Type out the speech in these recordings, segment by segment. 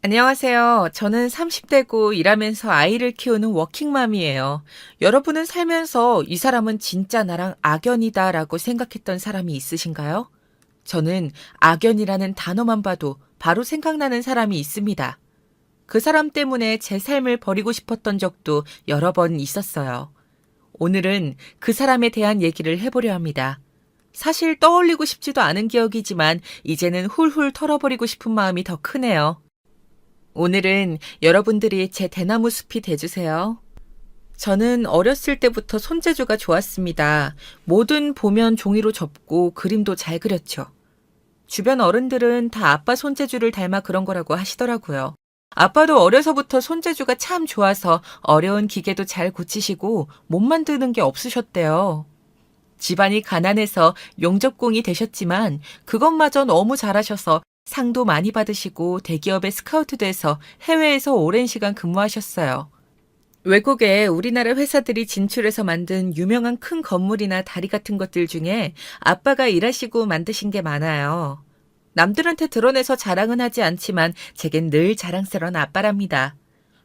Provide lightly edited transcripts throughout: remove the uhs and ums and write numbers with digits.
안녕하세요. 저는 30대고 일하면서 아이를 키우는 워킹맘이에요. 여러분은 살면서 이 사람은 진짜 나랑 악연이다라고 생각했던 사람이 있으신가요? 저는 악연이라는 단어만 봐도 바로 생각나는 사람이 있습니다. 그 사람 때문에 제 삶을 버리고 싶었던 적도 여러 번 있었어요. 오늘은 그 사람에 대한 얘기를 해보려 합니다. 사실 떠올리고 싶지도 않은 기억이지만 이제는 훌훌 털어버리고 싶은 마음이 더 크네요. 오늘은 여러분들이 제 대나무 숲이 돼주세요. 저는 어렸을 때부터 손재주가 좋았습니다. 뭐든 보면 종이로 접고 그림도 잘 그렸죠. 주변 어른들은 다 아빠 손재주를 닮아 그런 거라고 하시더라고요. 아빠도 어려서부터 손재주가 참 좋아서 어려운 기계도 잘 고치시고 못 만드는 게 없으셨대요. 집안이 가난해서 용접공이 되셨지만 그것마저 너무 잘하셔서 상도 많이 받으시고 대기업에 스카우트 돼서 해외에서 오랜 시간 근무하셨어요. 외국에 우리나라 회사들이 진출해서 만든 유명한 큰 건물이나 다리 같은 것들 중에 아빠가 일하시고 만드신 게 많아요. 남들한테 드러내서 자랑은 하지 않지만 제겐 늘 자랑스러운 아빠랍니다.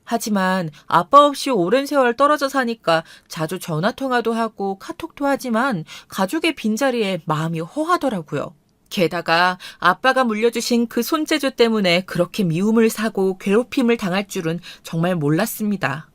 하지만 아빠 없이 오랜 세월 떨어져 사니까 자주 전화 통화도 하고 카톡도 하지만 가족의 빈자리에 마음이 허하더라고요. 게다가 아빠가 물려주신 그 손재주 때문에 그렇게 미움을 사고 괴롭힘을 당할 줄은 정말 몰랐습니다.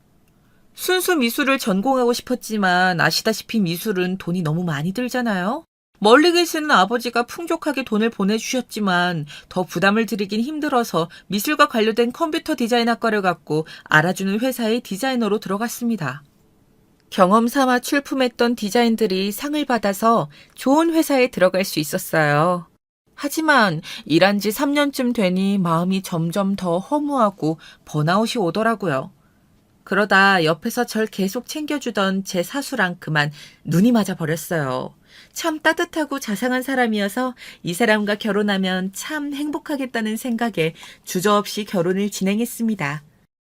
순수 미술을 전공하고 싶었지만 아시다시피 미술은 돈이 너무 많이 들잖아요. 멀리 계시는 아버지가 풍족하게 돈을 보내주셨지만 더 부담을 드리긴 힘들어서 미술과 관련된 컴퓨터 디자인 학과를 갔고 알아주는 회사의 디자이너로 들어갔습니다. 경험 삼아 출품했던 디자인들이 상을 받아서 좋은 회사에 들어갈 수 있었어요. 하지만 일한 지 3년쯤 되니 마음이 점점 더 허무하고 번아웃이 오더라고요. 그러다 옆에서 절 계속 챙겨주던 제 사수랑 그만 눈이 맞아 버렸어요. 참 따뜻하고 자상한 사람이어서 이 사람과 결혼하면 참 행복하겠다는 생각에 주저없이 결혼을 진행했습니다.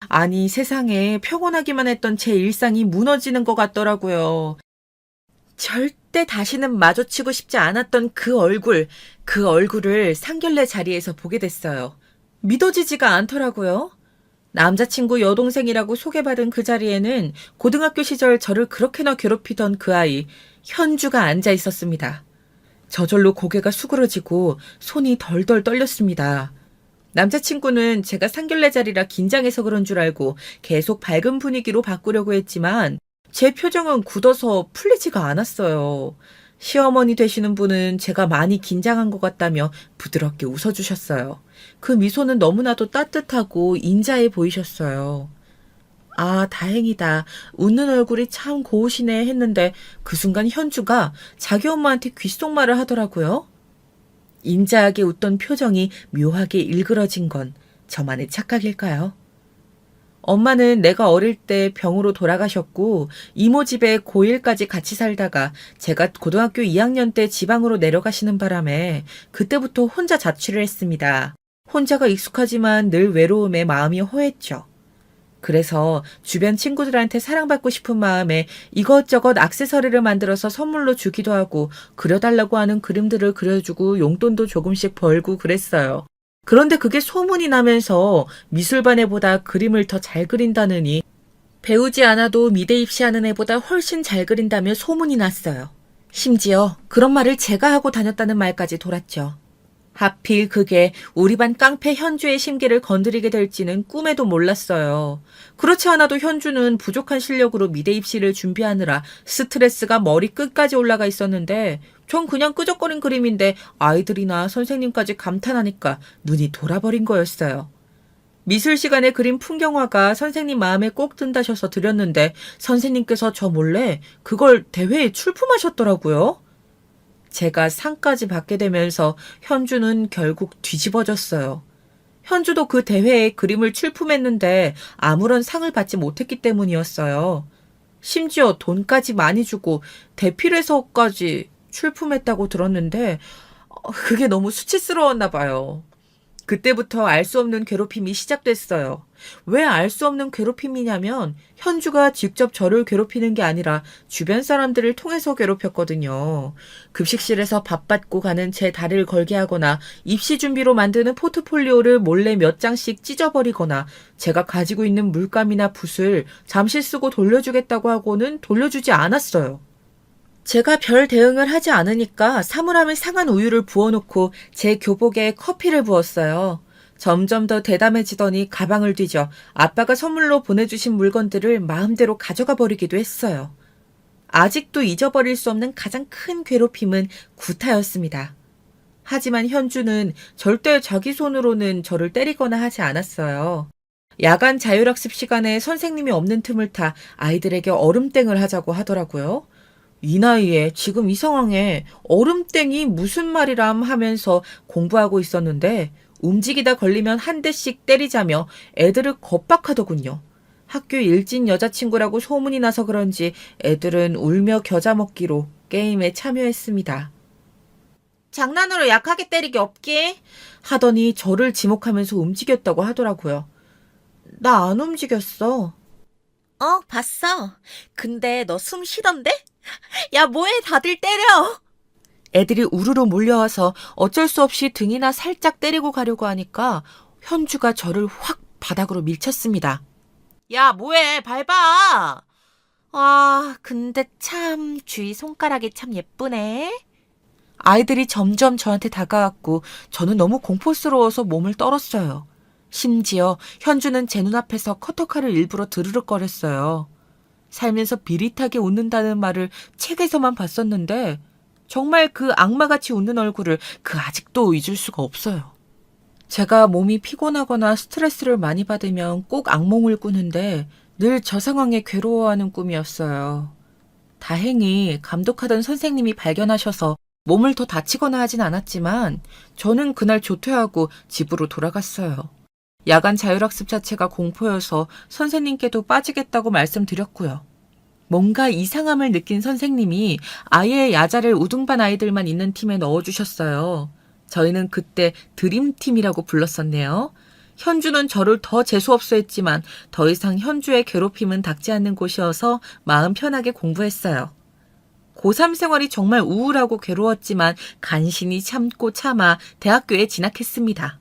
아니, 세상에 평온하기만 했던 제 일상이 무너지는 것 같더라고요. 절대 다시는 마주치고 싶지 않았던 그 얼굴을 상견례 자리에서 보게 됐어요. 믿어지지가 않더라고요. 남자친구 여동생이라고 소개받은 그 자리에는 고등학교 시절 저를 그렇게나 괴롭히던 그 아이, 현주가 앉아 있었습니다. 저절로 고개가 수그러지고 손이 덜덜 떨렸습니다. 남자친구는 제가 상견례 자리라 긴장해서 그런 줄 알고 계속 밝은 분위기로 바꾸려고 했지만 제 표정은 굳어서 풀리지가 않았어요. 시어머니 되시는 분은 제가 많이 긴장한 것 같다며 부드럽게 웃어주셨어요. 그 미소는 너무나도 따뜻하고 인자해 보이셨어요. 아, 다행이다. 웃는 얼굴이 참 고우시네 했는데 그 순간 현주가 자기 엄마한테 귓속말을 하더라고요. 인자하게 웃던 표정이 묘하게 일그러진 건 저만의 착각일까요? 엄마는 내가 어릴 때 병으로 돌아가셨고 이모 집에 고1까지 같이 살다가 제가 고등학교 2학년 때 지방으로 내려가시는 바람에 그때부터 혼자 자취를 했습니다. 혼자가 익숙하지만 늘 외로움에 마음이 허했죠. 그래서 주변 친구들한테 사랑받고 싶은 마음에 이것저것 액세서리를 만들어서 선물로 주기도 하고 그려달라고 하는 그림들을 그려주고 용돈도 조금씩 벌고 그랬어요. 그런데 그게 소문이 나면서 미술반 애보다 그림을 더 잘 그린다느니 배우지 않아도 미대 입시하는 애보다 훨씬 잘 그린다며 소문이 났어요. 심지어 그런 말을 제가 하고 다녔다는 말까지 돌았죠. 하필 그게 우리 반 깡패 현주의 심기를 건드리게 될지는 꿈에도 몰랐어요. 그렇지 않아도 현주는 부족한 실력으로 미대 입시를 준비하느라 스트레스가 머리 끝까지 올라가 있었는데 전 그냥 끄적거린 그림인데 아이들이나 선생님까지 감탄하니까 눈이 돌아버린 거였어요. 미술 시간에 그린 풍경화가 선생님 마음에 꼭 든다셔서 드렸는데 선생님께서 저 몰래 그걸 대회에 출품하셨더라고요. 제가 상까지 받게 되면서 현주는 결국 뒤집어졌어요. 현주도 그 대회에 그림을 출품했는데 아무런 상을 받지 못했기 때문이었어요. 심지어 돈까지 많이 주고 대필해서까지 출품했다고 들었는데 그게 너무 수치스러웠나 봐요. 그때부터 알 수 없는 괴롭힘이 시작됐어요. 왜 알 수 없는 괴롭힘이냐면 현주가 직접 저를 괴롭히는 게 아니라 주변 사람들을 통해서 괴롭혔거든요. 급식실에서 밥 받고 가는 제 다리를 걸게 하거나 입시 준비로 만드는 포트폴리오를 몰래 몇 장씩 찢어버리거나 제가 가지고 있는 물감이나 붓을 잠시 쓰고 돌려주겠다고 하고는 돌려주지 않았어요. 제가 별 대응을 하지 않으니까 사물함에 상한 우유를 부어놓고 제 교복에 커피를 부었어요. 점점 더 대담해지더니 가방을 뒤져 아빠가 선물로 보내주신 물건들을 마음대로 가져가 버리기도 했어요. 아직도 잊어버릴 수 없는 가장 큰 괴롭힘은 구타였습니다. 하지만 현주는 절대 자기 손으로는 저를 때리거나 하지 않았어요. 야간 자율학습 시간에 선생님이 없는 틈을 타 아이들에게 얼음땡을 하자고 하더라고요. 이 나이에 지금 이 상황에 얼음땡이 무슨 말이람 하면서 공부하고 있었는데 움직이다 걸리면 한 대씩 때리자며 애들을 겁박하더군요. 학교 일진 여자친구라고 소문이 나서 그런지 애들은 울며 겨자 먹기로 게임에 참여했습니다. 장난으로 약하게 때리기 없게 하더니 저를 지목하면서 움직였다고 하더라고요. 나 안 움직였어. 봤어. 근데 너 숨 쉬던데? 야, 뭐해? 다들 때려! 애들이 우르르 몰려와서 어쩔 수 없이 등이나 살짝 때리고 가려고 하니까 현주가 저를 확 바닥으로 밀쳤습니다. 야, 뭐해? 밟아! 아, 근데 참 주위 손가락이 참 예쁘네. 아이들이 점점 저한테 다가왔고 저는 너무 공포스러워서 몸을 떨었어요. 심지어 현주는 제 눈앞에서 커터칼을 일부러 드르륵거렸어요. 살면서 비릿하게 웃는다는 말을 책에서만 봤었는데 정말 그 악마같이 웃는 얼굴을 아직도 잊을 수가 없어요. 제가 몸이 피곤하거나 스트레스를 많이 받으면 꼭 악몽을 꾸는데 늘 저 상황에 괴로워하는 꿈이었어요. 다행히 감독하던 선생님이 발견하셔서 몸을 더 다치거나 하진 않았지만 저는 그날 조퇴하고 집으로 돌아갔어요. 야간 자율학습 자체가 공포여서 선생님께도 빠지겠다고 말씀드렸고요. 뭔가 이상함을 느낀 선생님이 아예 야자를 우등반 아이들만 있는 팀에 넣어주셨어요. 저희는 그때 드림팀이라고 불렀었네요. 현주는 저를 더 재수없어 했지만 더 이상 현주의 괴롭힘은 닥지 않는 곳이어서 마음 편하게 공부했어요. 고3 생활이 정말 우울하고 괴로웠지만 간신히 참고 참아 대학교에 진학했습니다.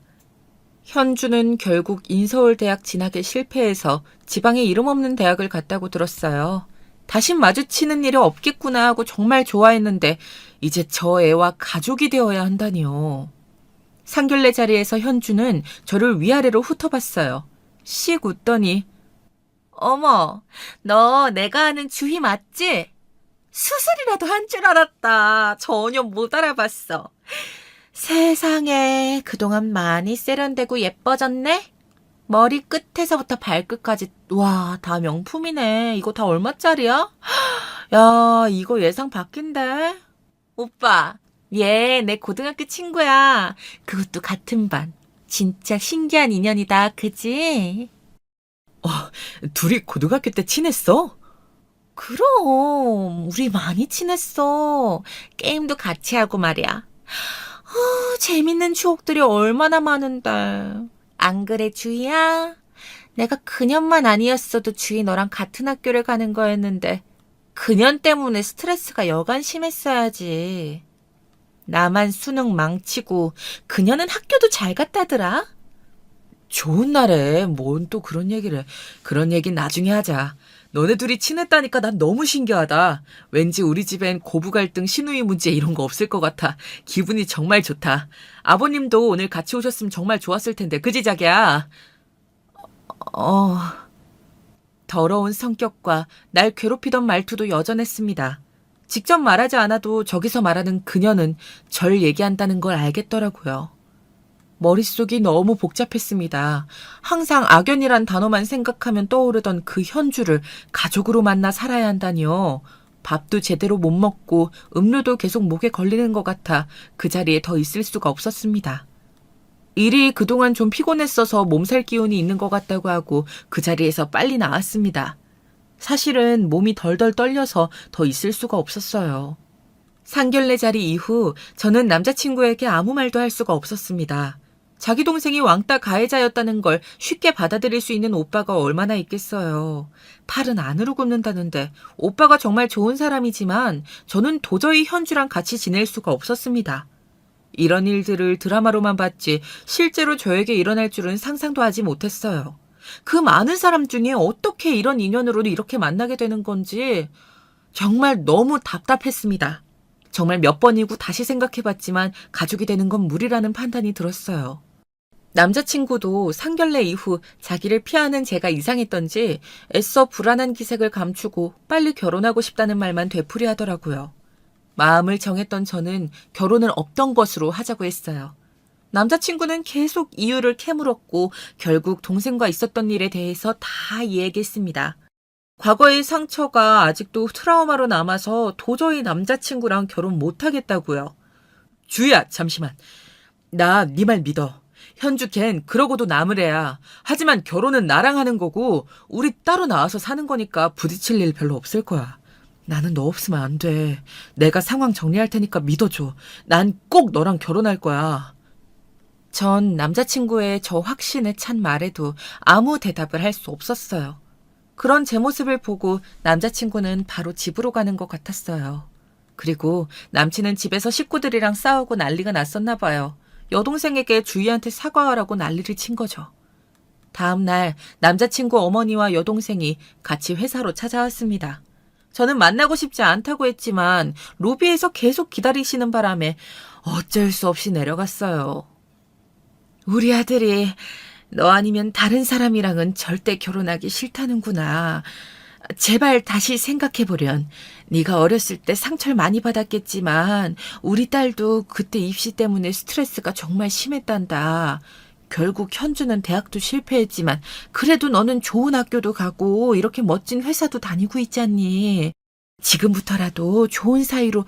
현주는 결국 인서울대학 진학에 실패해서 지방에 이름 없는 대학을 갔다고 들었어요. 다신 마주치는 일이 없겠구나 하고 정말 좋아했는데 이제 저 애와 가족이 되어야 한다니요. 상견례 자리에서 현주는 저를 위아래로 훑어봤어요. 씩 웃더니 어머, 너 내가 아는 주희 맞지? 수술이라도 한 줄 알았다. 전혀 못 알아봤어. 세상에, 그동안 많이 세련되고 예뻐졌네? 머리 끝에서부터 발끝까지, 와, 다 명품이네. 이거 다 얼마짜리야? 야, 이거 예상 밖인데? 오빠, 얘 내 고등학교 친구야. 그것도 같은 반. 진짜 신기한 인연이다, 그지? 둘이 고등학교 때 친했어? 그럼, 우리 많이 친했어. 게임도 같이 하고 말이야. 재밌는 추억들이 얼마나 많은데. 안 그래, 주희야? 내가 그년만 아니었어도 주희 너랑 같은 학교를 가는 거였는데 그년 때문에 스트레스가 여간 심했어야지. 나만 수능 망치고 그년은 학교도 잘 갔다더라. 좋은 날에 뭔 또 그런 얘기를 해. 그런 얘긴 나중에 하자. 너네 둘이 친했다니까 난 너무 신기하다. 왠지 우리 집엔 고부 갈등, 시누이 문제 이런 거 없을 것 같아. 기분이 정말 좋다. 아버님도 오늘 같이 오셨으면 정말 좋았을 텐데. 그지 자기야? 더러운 성격과 날 괴롭히던 말투도 여전했습니다. 직접 말하지 않아도 저기서 말하는 그녀는 절 얘기한다는 걸 알겠더라고요. 머릿속이 너무 복잡했습니다. 항상 악연이란 단어만 생각하면 떠오르던 그 현주를 가족으로 만나 살아야 한다니요. 밥도 제대로 못 먹고 음료도 계속 목에 걸리는 것 같아 그 자리에 더 있을 수가 없었습니다. 일이 그동안 좀 피곤했어서 몸살 기운이 있는 것 같다고 하고 그 자리에서 빨리 나왔습니다. 사실은 몸이 덜덜 떨려서 더 있을 수가 없었어요. 상견례 자리 이후 저는 남자친구에게 아무 말도 할 수가 없었습니다. 자기 동생이 왕따 가해자였다는 걸 쉽게 받아들일 수 있는 오빠가 얼마나 있겠어요. 팔은 안으로 굽는다는데 오빠가 정말 좋은 사람이지만 저는 도저히 현주랑 같이 지낼 수가 없었습니다. 이런 일들을 드라마로만 봤지 실제로 저에게 일어날 줄은 상상도 하지 못했어요. 그 많은 사람 중에 어떻게 이런 인연으로 이렇게 만나게 되는 건지 정말 너무 답답했습니다. 정말 몇 번이고 다시 생각해봤지만 가족이 되는 건 무리라는 판단이 들었어요. 남자친구도 상견례 이후 자기를 피하는 제가 이상했던지 애써 불안한 기색을 감추고 빨리 결혼하고 싶다는 말만 되풀이하더라고요. 마음을 정했던 저는 결혼을 없던 것으로 하자고 했어요. 남자친구는 계속 이유를 캐물었고 결국 동생과 있었던 일에 대해서 다 이야기했습니다. 과거의 상처가 아직도 트라우마로 남아서 도저히 남자친구랑 결혼 못하겠다고요. 주희야, 잠시만. 나 네 말 믿어. 현주 걘 그러고도 남을 애야. 하지만 결혼은 나랑 하는 거고 우리 따로 나와서 사는 거니까 부딪힐 일 별로 없을 거야. 나는 너 없으면 안 돼. 내가 상황 정리할 테니까 믿어줘. 난 꼭 너랑 결혼할 거야. 전 남자친구의 저 확신에 찬 말에도 아무 대답을 할 수 없었어요. 그런 제 모습을 보고 남자친구는 바로 집으로 가는 것 같았어요. 그리고 남친은 집에서 식구들이랑 싸우고 난리가 났었나 봐요. 여동생에게 주희한테 사과하라고 난리를 친 거죠. 다음 날 남자친구 어머니와 여동생이 같이 회사로 찾아왔습니다. 저는 만나고 싶지 않다고 했지만 로비에서 계속 기다리시는 바람에 어쩔 수 없이 내려갔어요. 우리 아들이 너 아니면 다른 사람이랑은 절대 결혼하기 싫다는구나. 제발 다시 생각해보련. 네가 어렸을 때 상처를 많이 받았겠지만 우리 딸도 그때 입시 때문에 스트레스가 정말 심했단다. 결국 현주는 대학도 실패했지만 그래도 너는 좋은 학교도 가고 이렇게 멋진 회사도 다니고 있잖니. 지금부터라도 좋은 사이로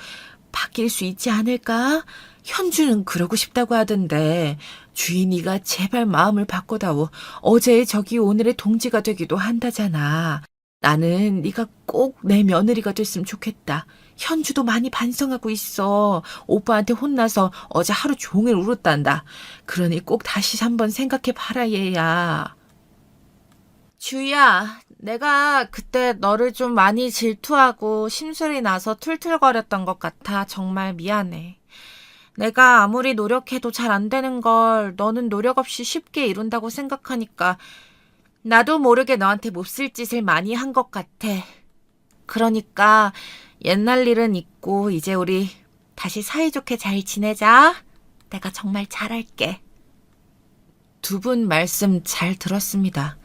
바뀔 수 있지 않을까? 현주는 그러고 싶다고 하던데 주인이가 제발 마음을 바꿔다오. 어제의 적이 오늘의 동지가 되기도 한다잖아. 나는 네가 꼭 내 며느리가 됐으면 좋겠다. 현주도 많이 반성하고 있어. 오빠한테 혼나서 어제 하루 종일 울었단다. 그러니 꼭 다시 한번 생각해봐라 얘야. 주희야, 내가 그때 너를 좀 많이 질투하고 심술이 나서 툴툴거렸던 것 같아. 정말 미안해. 내가 아무리 노력해도 잘 안 되는 걸 너는 노력 없이 쉽게 이룬다고 생각하니까 나도 모르게 너한테 몹쓸 짓을 많이 한 것 같아. 그러니까 옛날 일은 잊고 이제 우리 다시 사이좋게 잘 지내자. 내가 정말 잘할게. 두 분 말씀 잘 들었습니다.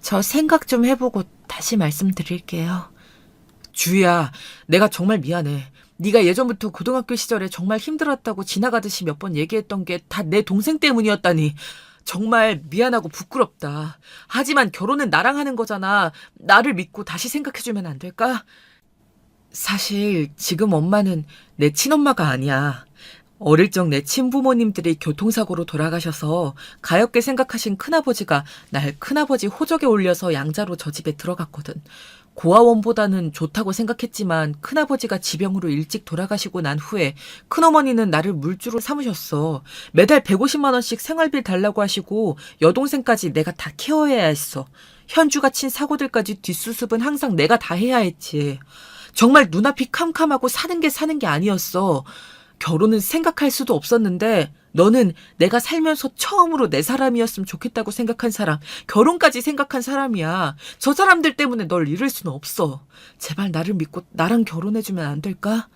저 생각 좀 해보고 다시 말씀드릴게요. 주희야, 내가 정말 미안해. 네가 예전부터 고등학교 시절에 정말 힘들었다고 지나가듯이 몇 번 얘기했던 게 다 내 동생 때문이었다니. 정말 미안하고 부끄럽다. 하지만 결혼은 나랑 하는 거잖아. 나를 믿고 다시 생각해주면 안 될까? 사실 지금 엄마는 내 친엄마가 아니야. 어릴 적 내 친부모님들이 교통사고로 돌아가셔서 가엾게 생각하신 큰아버지가 날 큰아버지 호적에 올려서 양자로 저 집에 들어갔거든. 고아원보다는 좋다고 생각했지만 큰아버지가 지병으로 일찍 돌아가시고 난 후에 큰어머니는 나를 물주로 삼으셨어. 매달 150만 원씩 생활비 달라고 하시고 여동생까지 내가 다 케어해야 했어. 현주가 친 사고들까지 뒷수습은 항상 내가 다 해야 했지. 정말 눈앞이 캄캄하고 사는 게 아니었어. 결혼은 생각할 수도 없었는데 너는 내가 살면서 처음으로 내 사람이었으면 좋겠다고 생각한 사람, 결혼까지 생각한 사람이야. 저 사람들 때문에 널 잃을 수는 없어. 제발 나를 믿고 나랑 결혼해주면 안 될까?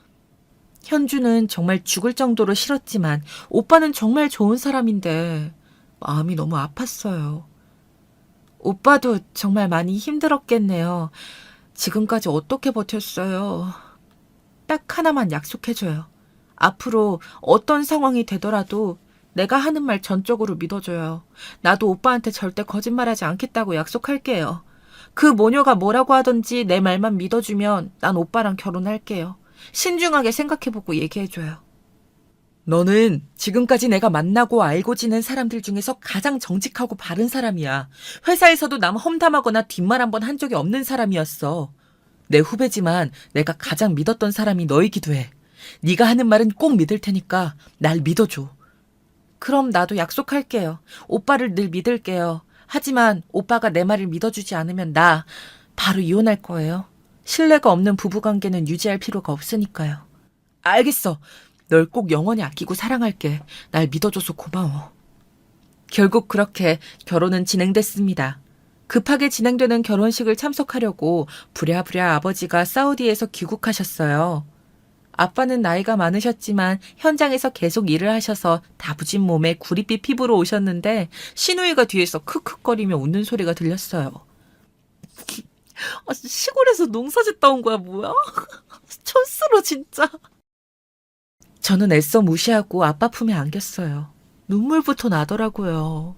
현주는 정말 죽을 정도로 싫었지만 오빠는 정말 좋은 사람인데 마음이 너무 아팠어요. 오빠도 정말 많이 힘들었겠네요. 지금까지 어떻게 버텼어요? 딱 하나만 약속해줘요. 앞으로 어떤 상황이 되더라도 내가 하는 말 전적으로 믿어줘요. 나도 오빠한테 절대 거짓말하지 않겠다고 약속할게요. 그 모녀가 뭐라고 하든지 내 말만 믿어주면 난 오빠랑 결혼할게요. 신중하게 생각해보고 얘기해줘요. 너는 지금까지 내가 만나고 알고 지낸 사람들 중에서 가장 정직하고 바른 사람이야. 회사에서도 남 험담하거나 뒷말 한 번 한 적이 없는 사람이었어. 내 후배지만 내가 가장 믿었던 사람이 너이기도 해. 네가 하는 말은 꼭 믿을 테니까 날 믿어줘. 그럼 나도 약속할게요. 오빠를 늘 믿을게요. 하지만 오빠가 내 말을 믿어주지 않으면 나 바로 이혼할 거예요. 신뢰가 없는 부부관계는 유지할 필요가 없으니까요. 알겠어. 널 꼭 영원히 아끼고 사랑할게. 날 믿어줘서 고마워. 결국 그렇게 결혼은 진행됐습니다. 급하게 진행되는 결혼식을 참석하려고 부랴부랴 아버지가 사우디에서 귀국하셨어요. 아빠는 나이가 많으셨지만 현장에서 계속 일을 하셔서 다부진 몸에 구릿빛 피부로 오셨는데 시누이가 뒤에서 크크거리며 웃는 소리가 들렸어요. 시골에서 농사짓다 온 거야 뭐야? 촌스러 진짜. 저는 애써 무시하고 아빠 품에 안겼어요. 눈물부터 나더라고요.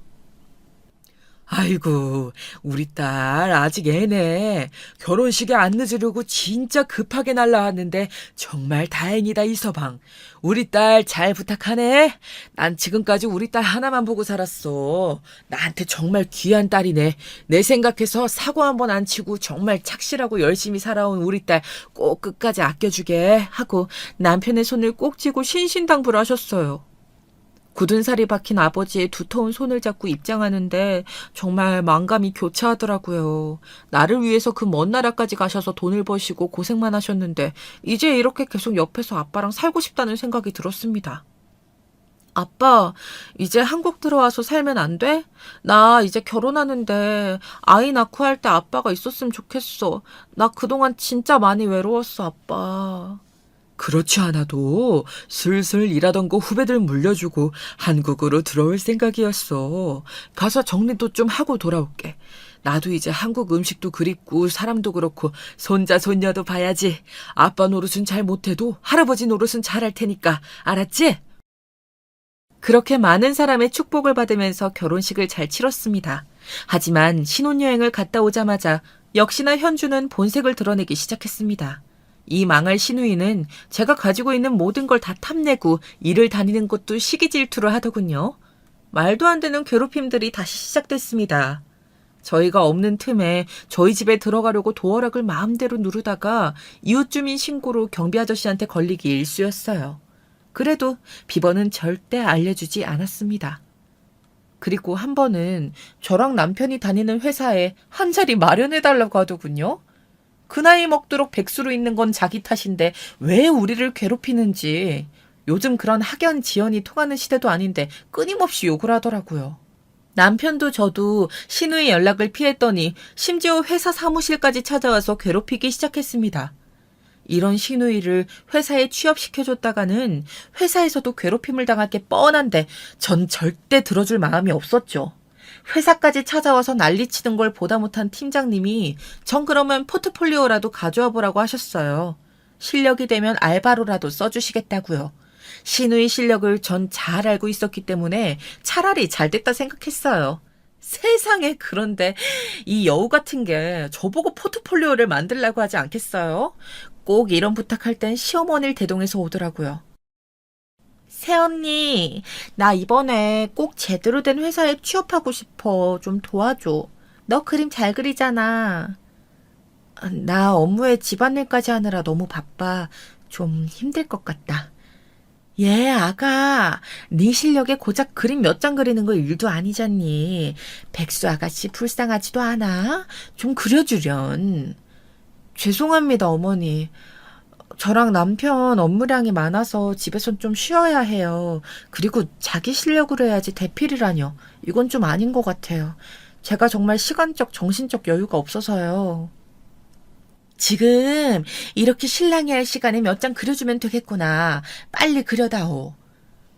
아이고, 우리 딸 아직 애네. 결혼식에 안 늦으려고 진짜 급하게 날라왔는데 정말 다행이다, 이 서방. 우리 딸 잘 부탁하네. 난 지금까지 우리 딸 하나만 보고 살았어. 나한테 정말 귀한 딸이네. 내 생각해서 사고 한번 안 치고 정말 착실하고 열심히 살아온 우리 딸 꼭 끝까지 아껴주게 하고 남편의 손을 꼭 쥐고 신신당부를 하셨어요. 굳은 살이 박힌 아버지의 두터운 손을 잡고 입장하는데 정말 만감이 교차하더라고요. 나를 위해서 그 먼 나라까지 가셔서 돈을 버시고 고생만 하셨는데 이제 이렇게 계속 옆에서 아빠랑 살고 싶다는 생각이 들었습니다. 아빠, 이제 한국 들어와서 살면 안 돼? 나 이제 결혼하는데 아이 낳고 할 때 아빠가 있었으면 좋겠어. 나 그동안 진짜 많이 외로웠어, 아빠. 그렇지 않아도 슬슬 일하던 거 후배들 물려주고 한국으로 들어올 생각이었어. 가서 정리도 좀 하고 돌아올게. 나도 이제 한국 음식도 그립고 사람도 그렇고 손자 손녀도 봐야지. 아빠 노릇은 잘 못해도 할아버지 노릇은 잘할 테니까. 알았지? 그렇게 많은 사람의 축복을 받으면서 결혼식을 잘 치렀습니다. 하지만 신혼여행을 갔다 오자마자 역시나 현주는 본색을 드러내기 시작했습니다. 이 망할 시누이는 제가 가지고 있는 모든 걸 다 탐내고 일을 다니는 것도 시기 질투를 하더군요. 말도 안 되는 괴롭힘들이 다시 시작됐습니다. 저희가 없는 틈에 저희 집에 들어가려고 도어락을 마음대로 누르다가 이웃 주민 신고로 경비 아저씨한테 걸리기 일쑤였어요. 그래도 비번은 절대 알려주지 않았습니다. 그리고 한 번은 저랑 남편이 다니는 회사에 한 자리 마련해달라고 하더군요. 그 나이 먹도록 백수로 있는 건 자기 탓인데 왜 우리를 괴롭히는지. 요즘 그런 학연 지연이 통하는 시대도 아닌데 끊임없이 욕을 하더라고요. 남편도 저도 신우의 연락을 피했더니 심지어 회사 사무실까지 찾아와서 괴롭히기 시작했습니다. 이런 시누이를 회사에 취업시켜줬다가는 회사에서도 괴롭힘을 당할 게 뻔한데 전 절대 들어줄 마음이 없었죠. 회사까지 찾아와서 난리치는 걸 보다 못한 팀장님이 전 그러면 포트폴리오라도 가져와 보라고 하셨어요. 실력이 되면 알바로라도 써주시겠다고요. 시누이 실력을 전 잘 알고 있었기 때문에 차라리 잘 됐다 생각했어요. 세상에, 그런데 이 여우 같은 게 저보고 포트폴리오를 만들라고 하지 않겠어요? 꼭 이런 부탁할 땐 시어머니를 대동해서 오더라고요. 새언니, 나 이번에 꼭 제대로 된 회사에 취업하고 싶어. 좀 도와줘. 너 그림 잘 그리잖아. 나 업무에 집안일까지 하느라 너무 바빠. 좀 힘들 것 같다. 예, 아가. 네 실력에 고작 그림 몇 장 그리는 거 일도 아니잖니. 백수 아가씨 불쌍하지도 않아? 좀 그려주련. 죄송합니다, 어머니. 저랑 남편 업무량이 많아서 집에선 좀 쉬어야 해요. 그리고 자기 실력으로 해야지 대필이라뇨. 이건 좀 아닌 것 같아요. 제가 정말 시간적, 정신적 여유가 없어서요. 지금 이렇게 신랑이 할 시간에 몇 장 그려주면 되겠구나. 빨리 그려다오.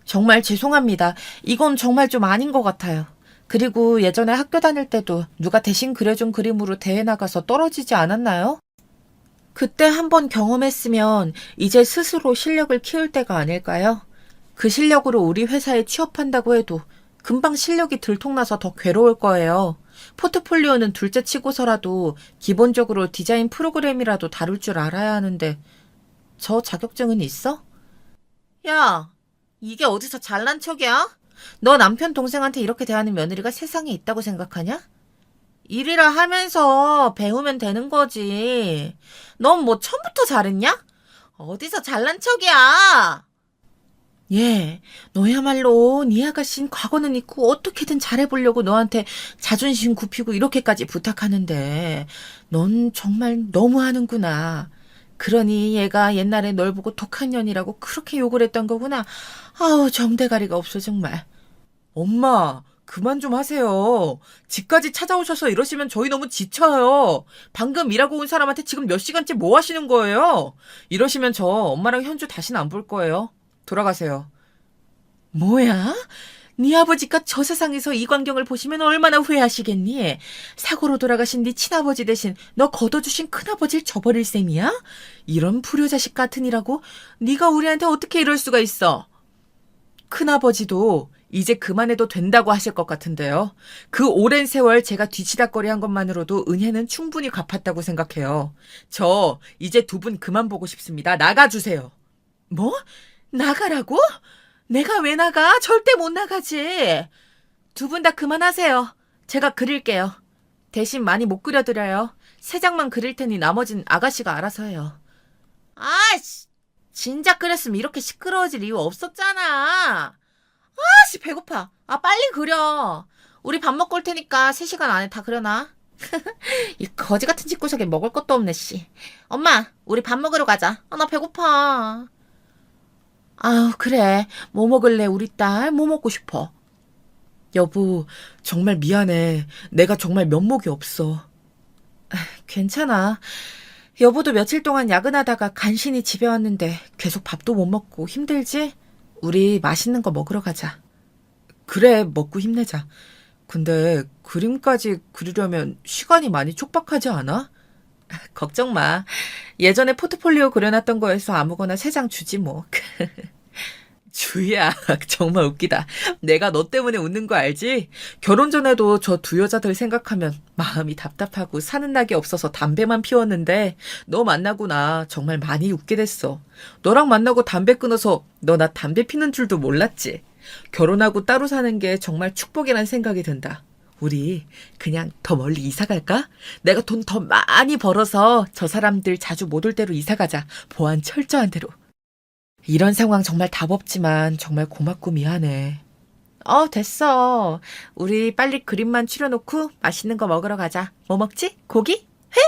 정말 죄송합니다. 이건 정말 좀 아닌 것 같아요. 그리고 예전에 학교 다닐 때도 누가 대신 그려준 그림으로 대회 나가서 떨어지지 않았나요? 그때 한번 경험했으면 이제 스스로 실력을 키울 때가 아닐까요? 그 실력으로 우리 회사에 취업한다고 해도 금방 실력이 들통나서 더 괴로울 거예요. 포트폴리오는 둘째 치고서라도 기본적으로 디자인 프로그램이라도 다룰 줄 알아야 하는데 저 자격증은 있어? 야, 이게 어디서 잘난 척이야? 너 남편 동생한테 이렇게 대하는 며느리가 세상에 있다고 생각하냐? 일이라 하면서 배우면 되는 거지. 넌 뭐 처음부터 잘했냐? 어디서 잘난 척이야? 예, 너야말로 네 아가씨는 과거는 있고 어떻게든 잘해보려고 너한테 자존심 굽히고 이렇게까지 부탁하는데 넌 정말 너무하는구나. 그러니 얘가 옛날에 널 보고 독한 년이라고 그렇게 욕을 했던 거구나. 아우 정대가리가 없어 정말. 엄마, 그만 좀 하세요. 집까지 찾아오셔서 이러시면 저희 너무 지쳐요. 방금 일하고 온 사람한테 지금 몇 시간째 뭐 하시는 거예요? 이러시면 저 엄마랑 현주 다시는 안 볼 거예요. 돌아가세요. 뭐야? 네 아버지가 저 세상에서 이 광경을 보시면 얼마나 후회하시겠니? 사고로 돌아가신 네 친아버지 대신 너 걷어주신 큰아버지를 저버릴 셈이야? 이런 불효자식 같으니라고? 네가 우리한테 어떻게 이럴 수가 있어? 큰아버지도 이제 그만해도 된다고 하실 것 같은데요. 그 오랜 세월 제가 뒤치다꺼리 한 것만으로도 은혜는 충분히 갚았다고 생각해요. 저 이제 두 분 그만 보고 싶습니다. 나가주세요. 뭐? 나가라고? 내가 왜 나가? 절대 못 나가지. 두 분 다 그만하세요. 제가 그릴게요. 대신 많이 못 그려드려요. 세 장만 그릴 테니 나머진 아가씨가 알아서 해요. 아이씨, 진작 그랬으면 이렇게 시끄러워질 이유 없었잖아. 아씨, 배고파. 아, 빨리 그려. 우리 밥 먹고 올 테니까 3시간 안에 다 그려놔. 이 거지 같은 집구석에 먹을 것도 없네, 씨. 엄마, 우리 밥 먹으러 가자. 아, 나 배고파. 아우, 그래. 뭐 먹을래, 우리 딸? 뭐 먹고 싶어? 여보, 정말 미안해. 내가 정말 면목이 없어. 괜찮아. 여보도 며칠 동안 야근하다가 간신히 집에 왔는데 계속 밥도 못 먹고 힘들지? 우리 맛있는 거 먹으러 가자. 그래, 먹고 힘내자. 근데 그림까지 그리려면 시간이 많이 촉박하지 않아? 걱정 마. 예전에 포트폴리오 그려놨던 거에서 아무거나 3장 주지 뭐. 주희야, 정말 웃기다. 내가 너 때문에 웃는 거 알지? 결혼 전에도 저 두 여자들 생각하면 마음이 답답하고 사는 낙이 없어서 담배만 피웠는데 너 만나고 나 정말 많이 웃게 됐어. 너랑 만나고 담배 끊어서 너 나 담배 피는 줄도 몰랐지. 결혼하고 따로 사는 게 정말 축복이란 생각이 든다. 우리 그냥 더 멀리 이사 갈까? 내가 돈 더 많이 벌어서 저 사람들 자주 못 올 대로 이사 가자. 보안 철저한 대로. 이런 상황 정말 답 없지만 정말 고맙고 미안해. 됐어. 우리 빨리 그림만 추려놓고 맛있는 거 먹으러 가자. 뭐 먹지? 고기? 회?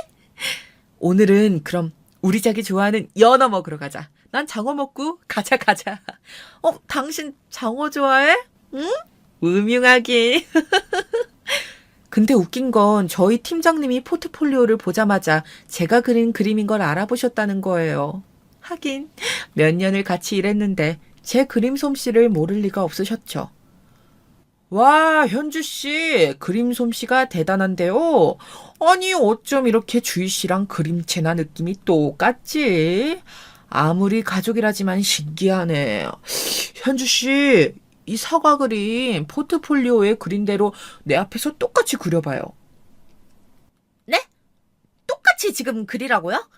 오늘은 그럼 우리 자기 좋아하는 연어 먹으러 가자. 난 장어 먹고 가자 가자. 당신 장어 좋아해? 응? 음흉하기. 근데 웃긴 건 저희 팀장님이 포트폴리오를 보자마자 제가 그린 그림인 걸 알아보셨다는 거예요. 하긴 몇 년을 같이 일했는데 제 그림 솜씨를 모를 리가 없으셨죠. 와, 현주 씨, 그림 솜씨가 대단한데요. 아니, 어쩜 이렇게 주희 씨랑 그림체나 느낌이 똑같지? 아무리 가족이라지만 신기하네. 현주 씨, 이 사과 그림 포트폴리오에 그린 대로 내 앞에서 똑같이 그려봐요. 네? 똑같이 지금 그리라고요?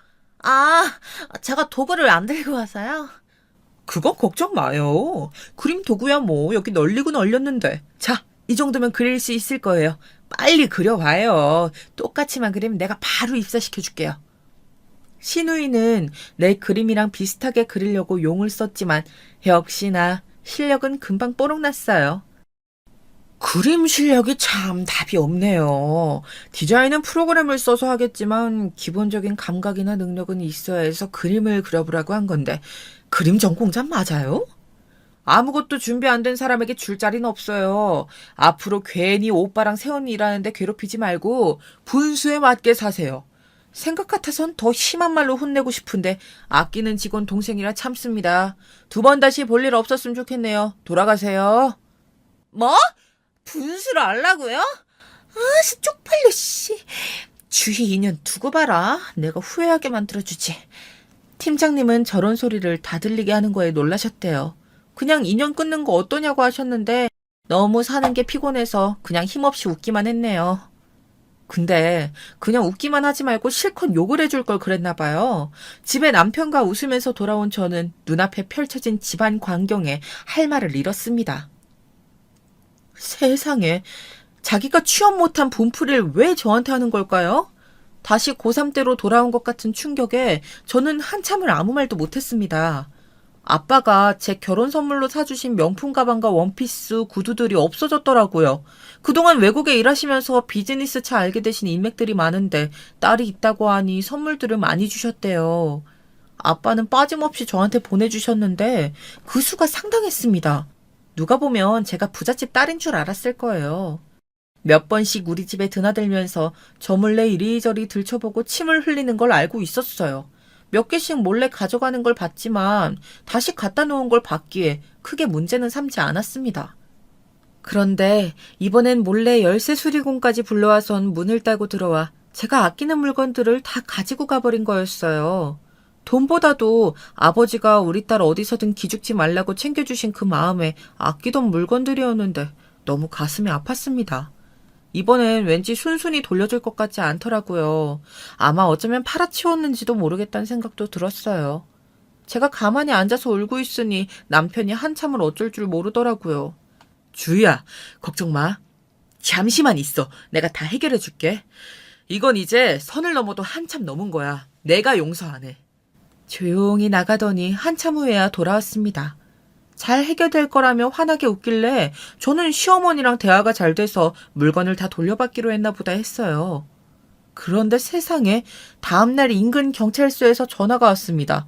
아, 제가 도구를 안 들고 와서요. 그건 걱정 마요. 그림 도구야 뭐 여기 널리고 널렸는데. 자, 이 정도면 그릴 수 있을 거예요. 빨리 그려봐요. 똑같이만 그리면 내가 바로 입사시켜 줄게요. 신우이는 내 그림이랑 비슷하게 그리려고 용을 썼지만 역시나 실력은 금방 뽀록났어요. 그림 실력이 참 답이 없네요. 디자인은 프로그램을 써서 하겠지만 기본적인 감각이나 능력은 있어야 해서 그림을 그려보라고 한 건데 그림 전공자 맞아요? 아무것도 준비 안 된 사람에게 줄 자리는 없어요. 앞으로 괜히 오빠랑 새언니 일하는데 괴롭히지 말고 분수에 맞게 사세요. 생각 같아선 더 심한 말로 혼내고 싶은데 아끼는 직원 동생이라 참습니다. 2번 다시 볼 일 없었으면 좋겠네요. 돌아가세요. 뭐? 분수를 알라고요? 아씨, 쪽팔려, 씨. 주희 인연 두고 봐라. 내가 후회하게 만들어주지. 팀장님은 저런 소리를 다 들리게 하는 거에 놀라셨대요. 그냥 인연 끊는 거 어떠냐고 하셨는데 너무 사는 게 피곤해서 그냥 힘없이 웃기만 했네요. 근데 그냥 웃기만 하지 말고 실컷 욕을 해줄 걸 그랬나 봐요. 집에 남편과 웃으면서 돌아온 저는 눈앞에 펼쳐진 집안 광경에 할 말을 잃었습니다. 세상에, 자기가 취업 못한 분풀이를 왜 저한테 하는 걸까요? 다시 고3 때로 돌아온 것 같은 충격에 저는 한참을 아무 말도 못했습니다. 아빠가 제 결혼 선물로 사주신 명품 가방과 원피스, 구두들이 없어졌더라고요. 그동안 외국에 일하시면서 비즈니스 차 알게 되신 인맥들이 많은데 딸이 있다고 하니 선물들을 많이 주셨대요. 아빠는 빠짐없이 저한테 보내주셨는데 그 수가 상당했습니다. 누가 보면 제가 부잣집 딸인 줄 알았을 거예요. 몇 번씩 우리 집에 드나들면서 저 몰래 이리저리 들춰보고 침을 흘리는 걸 알고 있었어요. 몇 개씩 몰래 가져가는 걸 봤지만 다시 갖다 놓은 걸 봤기에 크게 문제는 삼지 않았습니다. 그런데 이번엔 몰래 열쇠 수리공까지 불러와선 문을 따고 들어와 제가 아끼는 물건들을 다 가지고 가버린 거였어요. 돈보다도 아버지가 우리 딸 어디서든 기죽지 말라고 챙겨주신 그 마음에 아끼던 물건들이었는데 너무 가슴이 아팠습니다. 이번엔 왠지 순순히 돌려줄 것 같지 않더라고요. 아마 어쩌면 팔아치웠는지도 모르겠다는 생각도 들었어요. 제가 가만히 앉아서 울고 있으니 남편이 한참을 어쩔 줄 모르더라고요. 주희야, 걱정 마. 잠시만 있어. 내가 다 해결해 줄게. 이건 이제 선을 넘어도 한참 넘은 거야. 내가 용서 안 해. 조용히 나가더니 한참 후에야 돌아왔습니다. 잘 해결될 거라며 환하게 웃길래 저는 시어머니랑 대화가 잘 돼서 물건을 다 돌려받기로 했나 보다 했어요. 그런데 세상에 다음날 인근 경찰서에서 전화가 왔습니다.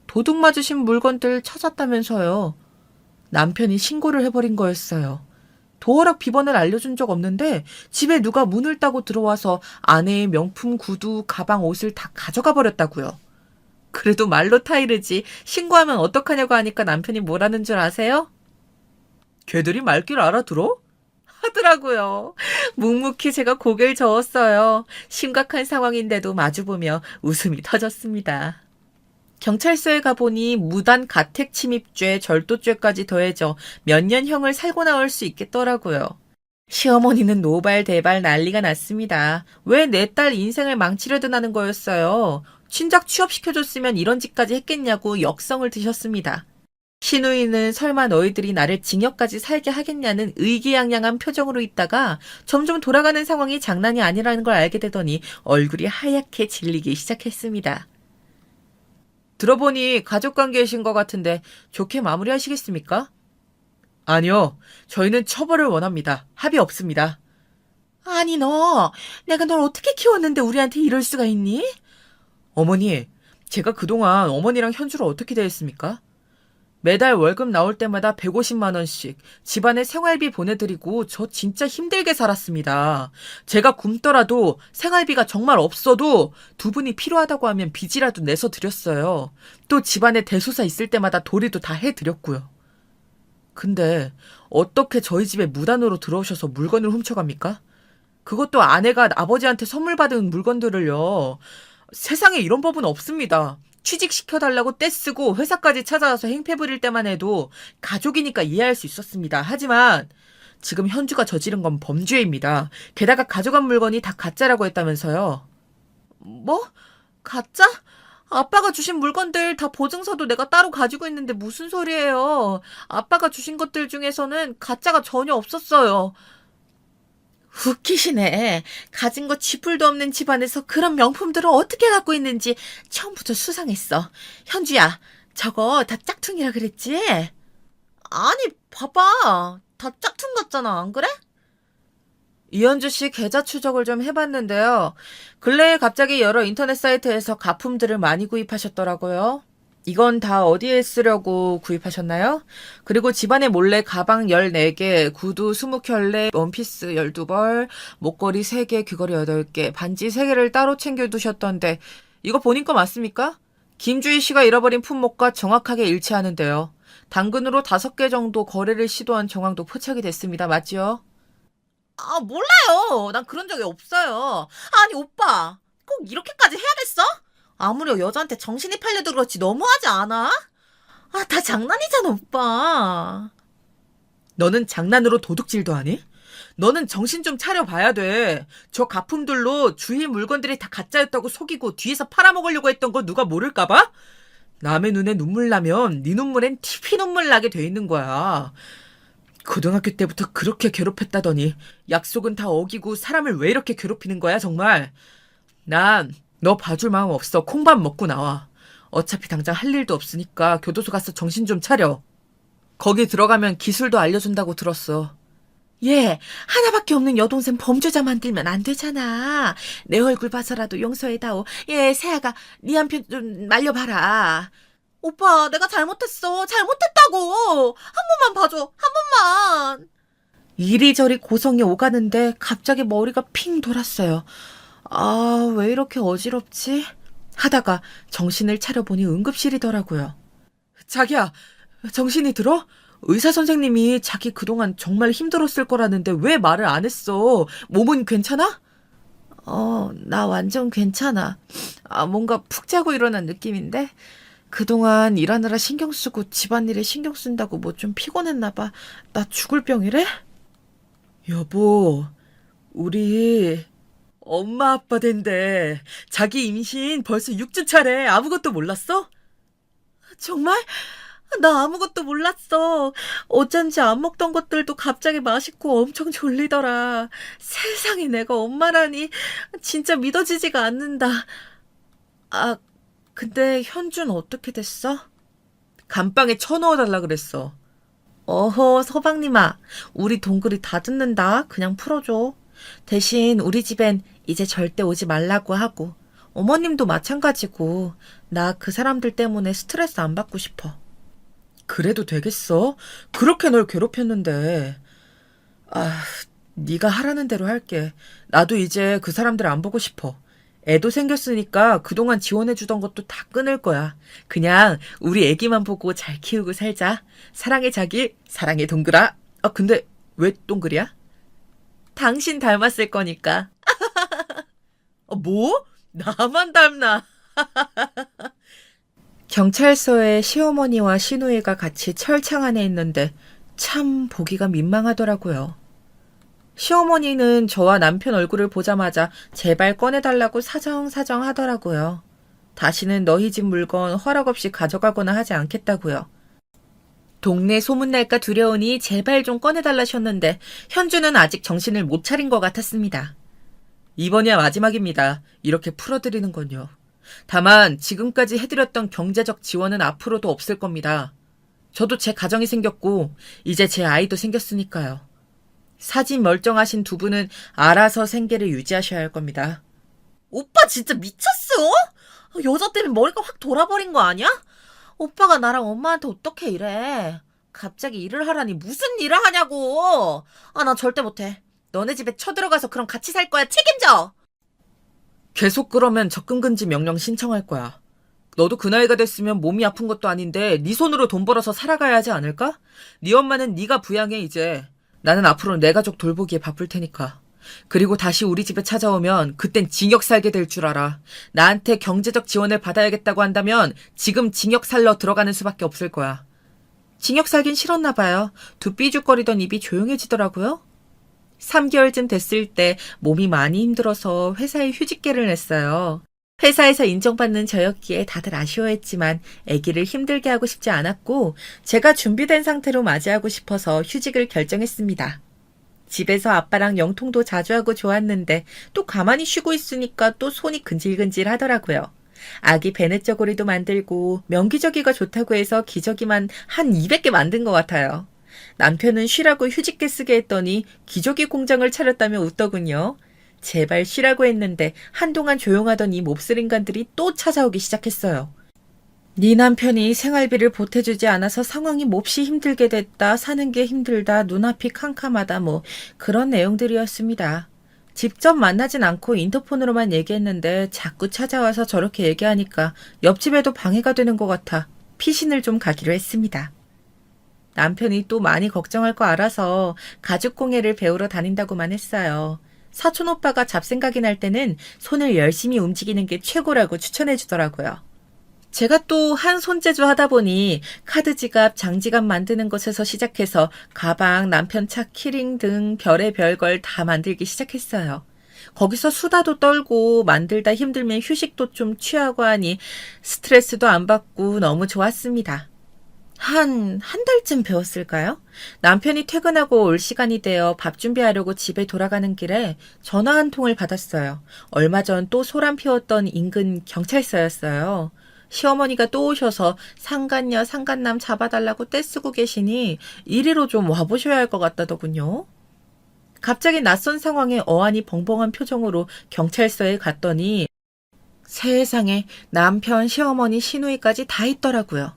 도둑 맞으신 물건들 찾았다면서요. 남편이 신고를 해버린 거였어요. 도어락 비번을 알려준 적 없는데 집에 누가 문을 따고 들어와서 아내의 명품 구두, 가방, 옷을 다 가져가 버렸다고요. 그래도 말로 타이르지 신고하면 어떡하냐고 하니까 남편이 뭐라는 줄 아세요? 걔들이 말귀를 알아들어? 하더라고요. 묵묵히 제가 고개를 저었어요. 심각한 상황인데도 마주보며 웃음이 터졌습니다. 경찰서에 가보니 무단 가택 침입죄, 절도죄까지 더해져 몇 년형을 살고 나올 수 있겠더라고요. 시어머니는 노발대발 난리가 났습니다. 왜 내 딸 인생을 망치려든 하는 거였어요. 친작 취업시켜줬으면 이런 짓까지 했겠냐고 역성을 드셨습니다. 시누이는 설마 너희들이 나를 징역까지 살게 하겠냐는 의기양양한 표정으로 있다가 점점 돌아가는 상황이 장난이 아니라는 걸 알게 되더니 얼굴이 하얗게 질리기 시작했습니다. 들어보니 가족관계이신 것 같은데 좋게 마무리하시겠습니까? 아니요. 저희는 처벌을 원합니다. 합의 없습니다. 아니 너, 내가 널 어떻게 키웠는데 우리한테 이럴 수가 있니? 어머니, 제가 그동안 어머니랑 현주를 어떻게 대했습니까? 매달 월급 나올 때마다 150만 원씩 집안에 생활비 보내드리고 저 진짜 힘들게 살았습니다. 제가 굶더라도 생활비가 정말 없어도 두 분이 필요하다고 하면 빚이라도 내서 드렸어요. 또 집안에 대소사 있을 때마다 도리도 다 해드렸고요. 근데 어떻게 저희 집에 무단으로 들어오셔서 물건을 훔쳐갑니까? 그것도 아내가 아버지한테 선물 받은 물건들을요. 세상에 이런 법은 없습니다. 취직시켜달라고 떼쓰고 회사까지 찾아와서 행패 부릴 때만 해도 가족이니까 이해할 수 있었습니다. 하지만 지금 현주가 저지른 건 범죄입니다. 게다가 가져간 물건이 다 가짜라고 했다면서요. 뭐? 가짜? 아빠가 주신 물건들 다 보증서도 내가 따로 가지고 있는데 무슨 소리예요. 아빠가 주신 것들 중에서는 가짜가 전혀 없었어요. 웃기시네. 가진 거 쥐뿔도 없는 집안에서 그런 명품들을 어떻게 갖고 있는지 처음부터 수상했어. 현주야, 저거 다 짝퉁이라 그랬지? 아니, 봐봐. 다 짝퉁 같잖아, 안 그래? 이현주 씨 계좌 추적을 좀 해봤는데요. 근래에 갑자기 여러 인터넷 사이트에서 가품들을 많이 구입하셨더라고요. 이건 다 어디에 쓰려고 구입하셨나요? 그리고 집안에 몰래 가방 14개, 구두 20켤레, 원피스 12벌, 목걸이 3개, 귀걸이 8개, 반지 3개를 따로 챙겨두셨던데 이거 본인 거 맞습니까? 김주희 씨가 잃어버린 품목과 정확하게 일치하는데요. 당근으로 5개 정도 거래를 시도한 정황도 포착이 됐습니다. 맞죠? 아, 몰라요. 난 그런 적이 없어요. 아니, 오빠. 꼭 이렇게까지 해야겠어? 아무리 여자한테 정신이 팔려도 그렇지 너무하지 않아? 아, 다 장난이잖아, 오빠. 너는 장난으로 도둑질도 하니? 너는 정신 좀 차려봐야 돼. 저 가품들로 주위 물건들이 다 가짜였다고 속이고 뒤에서 팔아먹으려고 했던 거 누가 모를까봐? 남의 눈에 눈물 나면 네 눈물엔 티피 눈물 나게 돼 있는 거야. 고등학교 때부터 그렇게 괴롭혔다더니 약속은 다 어기고 사람을 왜 이렇게 괴롭히는 거야 정말. 난 너 봐줄 마음 없어. 콩밥 먹고 나와. 어차피 당장 할 일도 없으니까 교도소 가서 정신 좀 차려. 거기 들어가면 기술도 알려준다고 들었어. 얘, 하나밖에 없는 여동생 범죄자 만들면 안 되잖아. 내 얼굴 봐서라도 용서해다오. 얘, 세아가 네 한 편 좀 말려봐라. 오빠, 내가 잘못했어. 잘못했다고. 한 번만 봐줘. 한 번만. 이리저리 고성이 오가는데 갑자기 머리가 핑 돌았어요. 아, 왜 이렇게 어지럽지? 하다가 정신을 차려보니 응급실이더라고요. 자기야, 정신이 들어? 의사 선생님이 자기 그동안 정말 힘들었을 거라는데 왜 말을 안 했어? 몸은 괜찮아? 나 완전 괜찮아. 뭔가 푹 자고 일어난 느낌인데? 그동안 일하느라 신경 쓰고 집안일에 신경 쓴다고 뭐 좀 피곤했나 봐. 나 죽을 병이래? 여보, 우리 엄마 아빠 된대. 자기 임신 벌써 6주 차래. 아무것도 몰랐어? 정말? 나 아무것도 몰랐어. 어쩐지 안 먹던 것들도 갑자기 맛있고 엄청 졸리더라. 세상에 내가 엄마라니 진짜 믿어지지가 않는다. 아, 근데 현준 어떻게 됐어? 감방에 쳐넣어달라 그랬어. 어허, 서방님아. 우리 동글이 다 듣는다. 그냥 풀어줘. 대신 우리 집엔 이제 절대 오지 말라고 하고 어머님도 마찬가지고 나 그 사람들 때문에 스트레스 안 받고 싶어. 그래도 되겠어? 그렇게 널 괴롭혔는데. 네가 하라는 대로 할게. 나도 이제 그 사람들 안 보고 싶어. 애도 생겼으니까 그동안 지원해주던 것도 다 끊을 거야. 그냥 우리 애기만 보고 잘 키우고 살자. 사랑해 자기, 사랑해 동글아. 근데 왜 동글이야? 당신 닮았을 거니까. 뭐? 나만 닮나? 경찰서에 시어머니와 시누이가 같이 철창 안에 있는데 참 보기가 민망하더라고요. 시어머니는 저와 남편 얼굴을 보자마자 제발 꺼내달라고 사정사정 하더라고요. 다시는 너희 집 물건 허락 없이 가져가거나 하지 않겠다고요. 동네 소문날까 두려우니 제발 좀 꺼내달라셨는데 현주는 아직 정신을 못 차린 것 같았습니다. 이번이야 마지막입니다. 이렇게 풀어드리는 건요. 다만 지금까지 해드렸던 경제적 지원은 앞으로도 없을 겁니다. 저도 제 가정이 생겼고 이제 제 아이도 생겼으니까요. 사진 멀쩡하신 두 분은 알아서 생계를 유지하셔야 할 겁니다. 오빠 진짜 미쳤어? 여자 때문에 머리가 확 돌아버린 거 아니야? 오빠가 나랑 엄마한테 어떻게 이래? 갑자기 일을 하라니 무슨 일을 하냐고. 나 절대 못해. 너네 집에 쳐들어가서 그럼 같이 살 거야. 책임져. 계속 그러면 접근금지 명령 신청할 거야. 너도 그 나이가 됐으면 몸이 아픈 것도 아닌데 네 손으로 돈 벌어서 살아가야 하지 않을까? 네 엄마는 네가 부양해 이제. 나는 앞으로 내 가족 돌보기에 바쁠 테니까. 그리고 다시 우리 집에 찾아오면 그땐 징역 살게 될 줄 알아. 나한테 경제적 지원을 받아야겠다고 한다면 지금 징역 살러 들어가는 수밖에 없을 거야. 징역 살긴 싫었나 봐요. 두 삐죽거리던 입이 조용해지더라고요. 3개월쯤 됐을 때 몸이 많이 힘들어서 회사에 휴직계를 냈어요. 회사에서 인정받는 저였기에 다들 아쉬워했지만 아기를 힘들게 하고 싶지 않았고 제가 준비된 상태로 맞이하고 싶어서 휴직을 결정했습니다. 집에서 아빠랑 영통도 자주 하고 좋았는데 또 가만히 쉬고 있으니까 또 손이 근질근질 하더라고요. 아기 베넷저고리도 만들고 명기저귀가 좋다고 해서 기저귀만 한 200개 만든 것 같아요. 남편은 쉬라고 휴직계 쓰게 했더니 기저귀 공장을 차렸다며 웃더군요. 제발 쉬라고 했는데 한동안 조용하던 이 몹쓸 인간들이 또 찾아오기 시작했어요. 네 남편이 생활비를 보태주지 않아서 상황이 몹시 힘들게 됐다. 사는 게 힘들다. 눈앞이 캄캄하다. 뭐 그런 내용들이었습니다. 직접 만나진 않고 인터폰으로만 얘기했는데 자꾸 찾아와서 저렇게 얘기하니까 옆집에도 방해가 되는 것 같아 피신을 좀 가기로 했습니다. 남편이 또 많이 걱정할 거 알아서 가죽공예를 배우러 다닌다고만 했어요. 사촌 오빠가 잡생각이 날 때는 손을 열심히 움직이는 게 최고라고 추천해 주더라고요. 제가 또 한 손재주 하다 보니 카드 지갑, 장지갑 만드는 것에서 시작해서 가방, 남편 차 키링 등 별의별 걸 다 만들기 시작했어요. 거기서 수다도 떨고 만들다 힘들면 휴식도 좀 취하고 하니 스트레스도 안 받고 너무 좋았습니다. 한 달쯤 배웠을까요? 남편이 퇴근하고 올 시간이 되어 밥 준비하려고 집에 돌아가는 길에 전화 한 통을 받았어요. 얼마 전 또 소란 피웠던 인근 경찰서였어요. 시어머니가 또 오셔서 상간녀, 상간남 잡아달라고 떼쓰고 계시니 이리로 좀 와보셔야 할 것 같다더군요. 갑자기 낯선 상황에 어안이 벙벙한 표정으로 경찰서에 갔더니 세상에 남편, 시어머니, 시누이까지 다 있더라고요.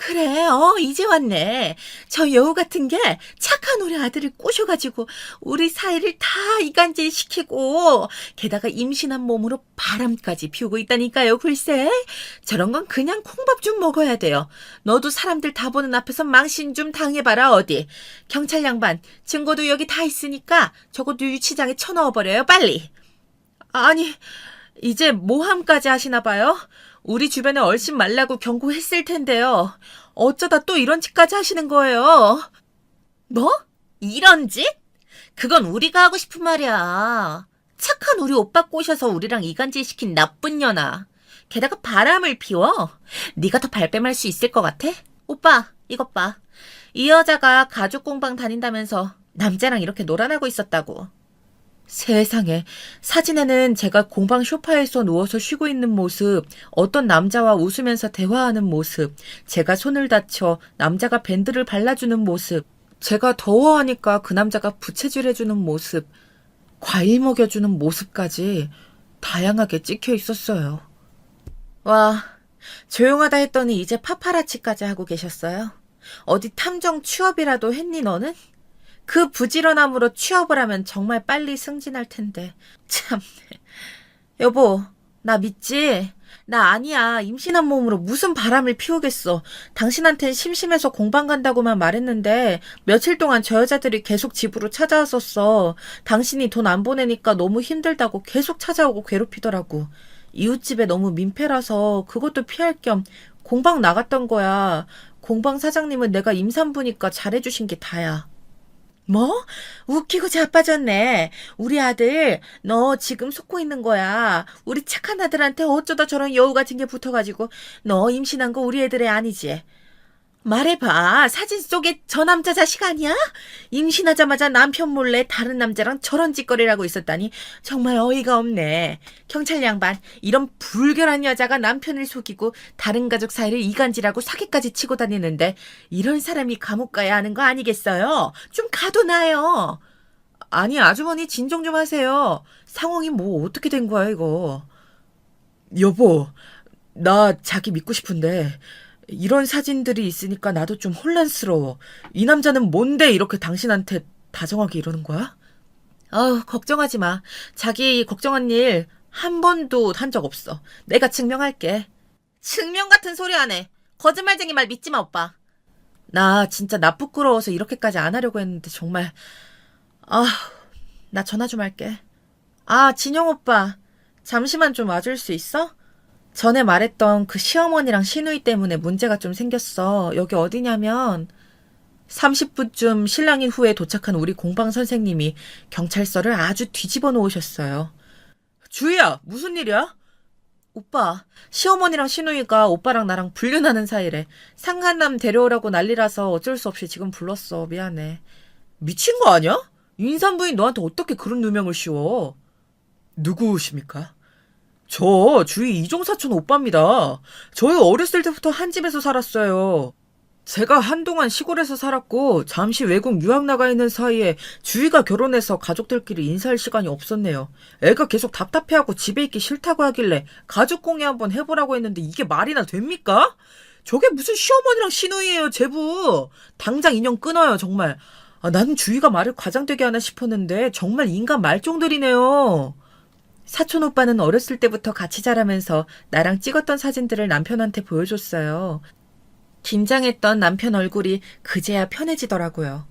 그래, 이제 왔네. 저 여우 같은 게 착한 우리 아들을 꼬셔가지고 우리 사이를 다 이간질 시키고 게다가 임신한 몸으로 바람까지 피우고 있다니까요, 글쎄. 저런 건 그냥 콩밥 좀 먹어야 돼요. 너도 사람들 다 보는 앞에서 망신 좀 당해봐라, 어디. 경찰 양반, 증거도 여기 다 있으니까 저것도 유치장에 쳐넣어버려요, 빨리. 아니, 이제 모함까지 하시나 봐요? 우리 주변에 얼씬 말라고 경고했을 텐데요. 어쩌다 또 이런 짓까지 하시는 거예요? 뭐? 이런 짓? 그건 우리가 하고 싶은 말이야. 착한 우리 오빠 꼬셔서 우리랑 이간질 시킨 나쁜 년아. 게다가 바람을 피워? 네가 더 발뺌할 수 있을 것 같아? 오빠, 이것 봐. 이 여자가 가죽 공방 다닌다면서 남자랑 이렇게 놀아나고 있었다고. 세상에, 사진에는 제가 공방 소파에서 누워서 쉬고 있는 모습, 어떤 남자와 웃으면서 대화하는 모습, 제가 손을 다쳐 남자가 밴드를 발라주는 모습, 제가 더워하니까 그 남자가 부채질 해주는 모습, 과일 먹여주는 모습까지 다양하게 찍혀 있었어요. 와, 조용하다 했더니 이제 파파라치까지 하고 계셨어요? 어디 탐정 취업이라도 했니 너는? 그 부지런함으로 취업을 하면 정말 빨리 승진할 텐데. 참네. 여보, 나 믿지? 나 아니야. 임신한 몸으로 무슨 바람을 피우겠어. 당신한텐 심심해서 공방 간다고만 말했는데 며칠 동안 저 여자들이 계속 집으로 찾아왔었어. 당신이 돈 안 보내니까 너무 힘들다고 계속 찾아오고 괴롭히더라고. 이웃집에 너무 민폐라서 그것도 피할 겸 공방 나갔던 거야. 공방 사장님은 내가 임산부니까 잘해주신 게 다야. 뭐? 웃기고 자빠졌네. 우리 아들, 너 지금 속고 있는 거야. 우리 착한 아들한테 어쩌다 저런 여우 같은 게 붙어가지고 너 임신한 거 우리 애들의 아니지? 말해봐. 사진 속에 저 남자 자식 아니야? 임신하자마자 남편 몰래 다른 남자랑 저런 짓거리를 하고 있었다니 정말 어이가 없네. 경찰 양반, 이런 불결한 여자가 남편을 속이고 다른 가족 사이를 이간질하고 사기까지 치고 다니는데 이런 사람이 감옥 가야 하는 거 아니겠어요? 좀 가둬놔요. 아니, 아주머니 진정 좀 하세요. 상황이 뭐 어떻게 된 거야, 이거. 여보, 나 자기 믿고 싶은데 이런 사진들이 있으니까 나도 좀 혼란스러워. 이 남자는 뭔데 이렇게 당신한테 다정하게 이러는 거야? 걱정하지 마. 자기 걱정한 일 한 번도 한 적 없어. 내가 증명할게. 증명 같은 소리 안 해. 거짓말쟁이 말 믿지 마, 오빠. 나 진짜 나 부끄러워서 이렇게까지 안 하려고 했는데 정말. 나 전화 좀 할게. 진영 오빠. 잠시만 좀 와줄 수 있어? 전에 말했던 그 시어머니랑 시누이 때문에 문제가 좀 생겼어. 여기 어디냐면 30분쯤 신랑인 후에 도착한 우리 공방 선생님이 경찰서를 아주 뒤집어 놓으셨어요. 주희야, 무슨 일이야? 오빠, 시어머니랑 시누이가 오빠랑 나랑 불륜하는 사이래. 상간남 데려오라고 난리라서 어쩔 수 없이 지금 불렀어. 미안해. 미친 거 아니야? 임산부인 너한테 어떻게 그런 누명을 씌워? 누구십니까? 저 주희 이종사촌 오빠입니다. 저희 어렸을 때부터 한 집에서 살았어요. 제가 한동안 시골에서 살았고 잠시 외국 유학 나가 있는 사이에 주희가 결혼해서 가족들끼리 인사할 시간이 없었네요. 애가 계속 답답해하고 집에 있기 싫다고 하길래 가족 공예 한번 해보라고 했는데 이게 말이나 됩니까? 저게 무슨 시어머니랑 시누이예요, 제부. 당장 인연 끊어요, 정말. 나는 주희가 말을 과장되게 하나 싶었는데 정말 인간 말종들이네요. 사촌 오빠는 어렸을 때부터 같이 자라면서 나랑 찍었던 사진들을 남편한테 보여줬어요. 긴장했던 남편 얼굴이 그제야 편해지더라고요.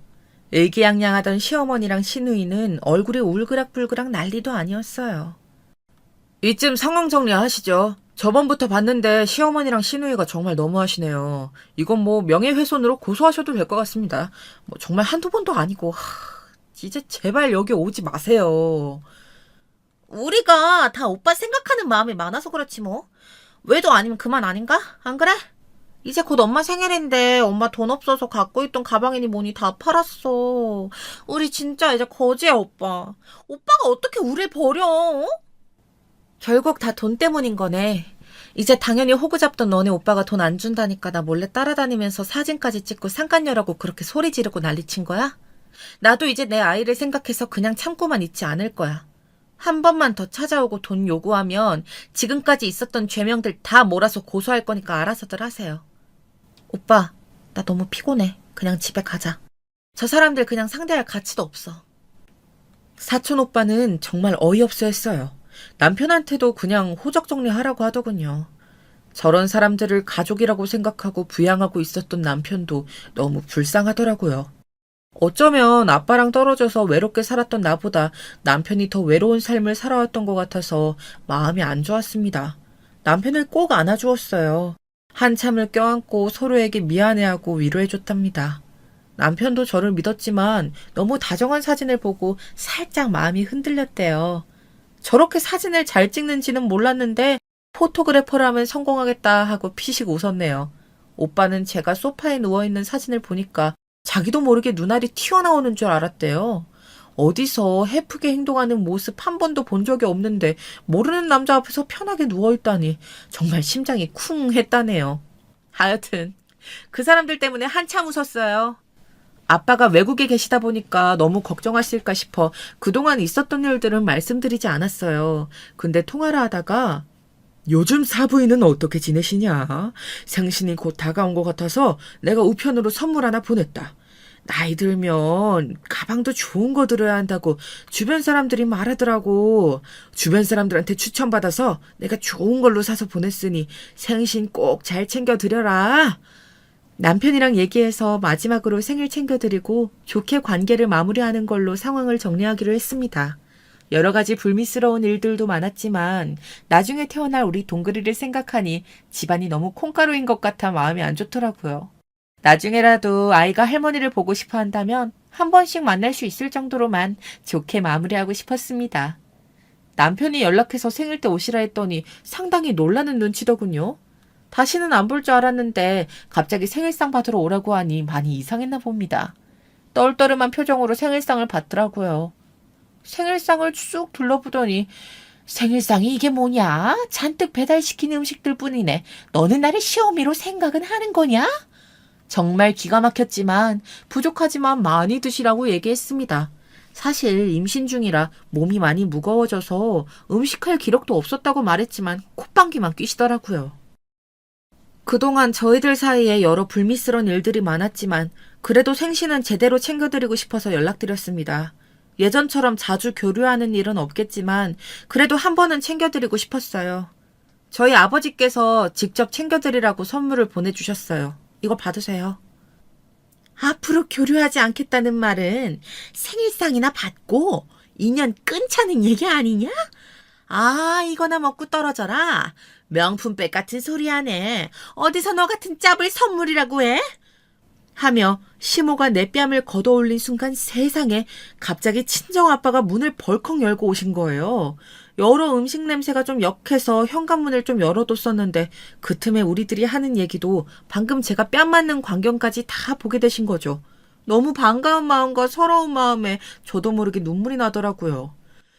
의기양양하던 시어머니랑 시누이는 얼굴이 울그락불그락 난리도 아니었어요. 이쯤 상황 정리하시죠. 저번부터 봤는데 시어머니랑 시누이가 정말 너무하시네요. 이건 뭐 명예훼손으로 고소하셔도 될 것 같습니다. 뭐 정말 한두 번도 아니고. 이제 제발 여기 오지 마세요. 우리가 다 오빠 생각하는 마음이 많아서 그렇지 뭐. 외도 아니면 그만 아닌가? 안 그래? 이제 곧 엄마 생일인데 엄마 돈 없어서 갖고 있던 가방이니 뭐니 다 팔았어. 우리 진짜 이제 거지야, 오빠. 오빠가 어떻게 우릴 버려? 결국 다 돈 때문인 거네. 이제 당연히 호구 잡던 너네 오빠가 돈 안 준다니까 나 몰래 따라다니면서 사진까지 찍고 상간녀라고 그렇게 소리 지르고 난리친 거야? 나도 이제 내 아이를 생각해서 그냥 참고만 있지 않을 거야. 한 번만 더 찾아오고 돈 요구하면 지금까지 있었던 죄명들 다 몰아서 고소할 거니까 알아서들 하세요. 오빠, 나 너무 피곤해. 그냥 집에 가자. 저 사람들 그냥 상대할 가치도 없어. 사촌 오빠는 정말 어이없어 했어요. 남편한테도 그냥 호적 정리하라고 하더군요. 저런 사람들을 가족이라고 생각하고 부양하고 있었던 남편도 너무 불쌍하더라고요. 어쩌면 아빠랑 떨어져서 외롭게 살았던 나보다 남편이 더 외로운 삶을 살아왔던 것 같아서 마음이 안 좋았습니다. 남편을 꼭 안아주었어요. 한참을 껴안고 서로에게 미안해하고 위로해줬답니다. 남편도 저를 믿었지만 너무 다정한 사진을 보고 살짝 마음이 흔들렸대요. 저렇게 사진을 잘 찍는지는 몰랐는데 포토그래퍼라면 성공하겠다 하고 피식 웃었네요. 오빠는 제가 소파에 누워있는 사진을 보니까 자기도 모르게 눈알이 튀어나오는 줄 알았대요. 어디서 해프게 행동하는 모습 한 번도 본 적이 없는데 모르는 남자 앞에서 편하게 누워있다니 정말 심장이 쿵 했다네요. 하여튼 그 사람들 때문에 한참 웃었어요. 아빠가 외국에 계시다 보니까 너무 걱정하실까 싶어 그동안 있었던 일들은 말씀드리지 않았어요. 근데 통화를 하다가 요즘 사부인은 어떻게 지내시냐? 생신이 곧 다가온 것 같아서 내가 우편으로 선물 하나 보냈다. 나이 들면 가방도 좋은 거 들어야 한다고 주변 사람들이 말하더라고. 주변 사람들한테 추천받아서 내가 좋은 걸로 사서 보냈으니 생신 꼭 잘 챙겨드려라. 남편이랑 얘기해서 마지막으로 생일 챙겨드리고 좋게 관계를 마무리하는 걸로 상황을 정리하기로 했습니다. 여러 가지 불미스러운 일들도 많았지만 나중에 태어날 우리 동그리를 생각하니 집안이 너무 콩가루인 것 같아 마음이 안 좋더라고요. 나중에라도 아이가 할머니를 보고 싶어 한다면 한 번씩 만날 수 있을 정도로만 좋게 마무리하고 싶었습니다. 남편이 연락해서 생일 때 오시라 했더니 상당히 놀라는 눈치더군요. 다시는 안 볼 줄 알았는데 갑자기 생일상 받으러 오라고 하니 많이 이상했나 봅니다. 떨떠름한 표정으로 생일상을 받더라고요. 생일상을 쭉 둘러보더니 생일상이 이게 뭐냐? 잔뜩 배달시킨 음식들 뿐이네. 너는 나를 시어미로 생각은 하는 거냐? 정말 기가 막혔지만 부족하지만 많이 드시라고 얘기했습니다. 사실 임신 중이라 몸이 많이 무거워져서 음식할 기력도 없었다고 말했지만 콧방귀만 뀌시더라고요. 그동안 저희들 사이에 여러 불미스러운 일들이 많았지만 그래도 생신은 제대로 챙겨드리고 싶어서 연락드렸습니다. 예전처럼 자주 교류하는 일은 없겠지만 그래도 한 번은 챙겨드리고 싶었어요. 저희 아버지께서 직접 챙겨드리라고 선물을 보내주셨어요. 이거 받으세요. 앞으로 교류하지 않겠다는 말은 생일상이나 받고 인연 끊자는 얘기 아니냐? 아, 이거나 먹고 떨어져라. 명품백 같은 소리 하네. 어디서 너 같은 짭을 선물이라고 해? 하며 시모가 내 뺨을 걷어올린 순간 세상에 갑자기 친정아빠가 문을 벌컥 열고 오신 거예요. 여러 음식 냄새가 좀 역해서 현관문을 좀 열어뒀었는데 그 틈에 우리들이 하는 얘기도 방금 제가 뺨 맞는 광경까지 다 보게 되신 거죠. 너무 반가운 마음과 서러운 마음에 저도 모르게 눈물이 나더라고요.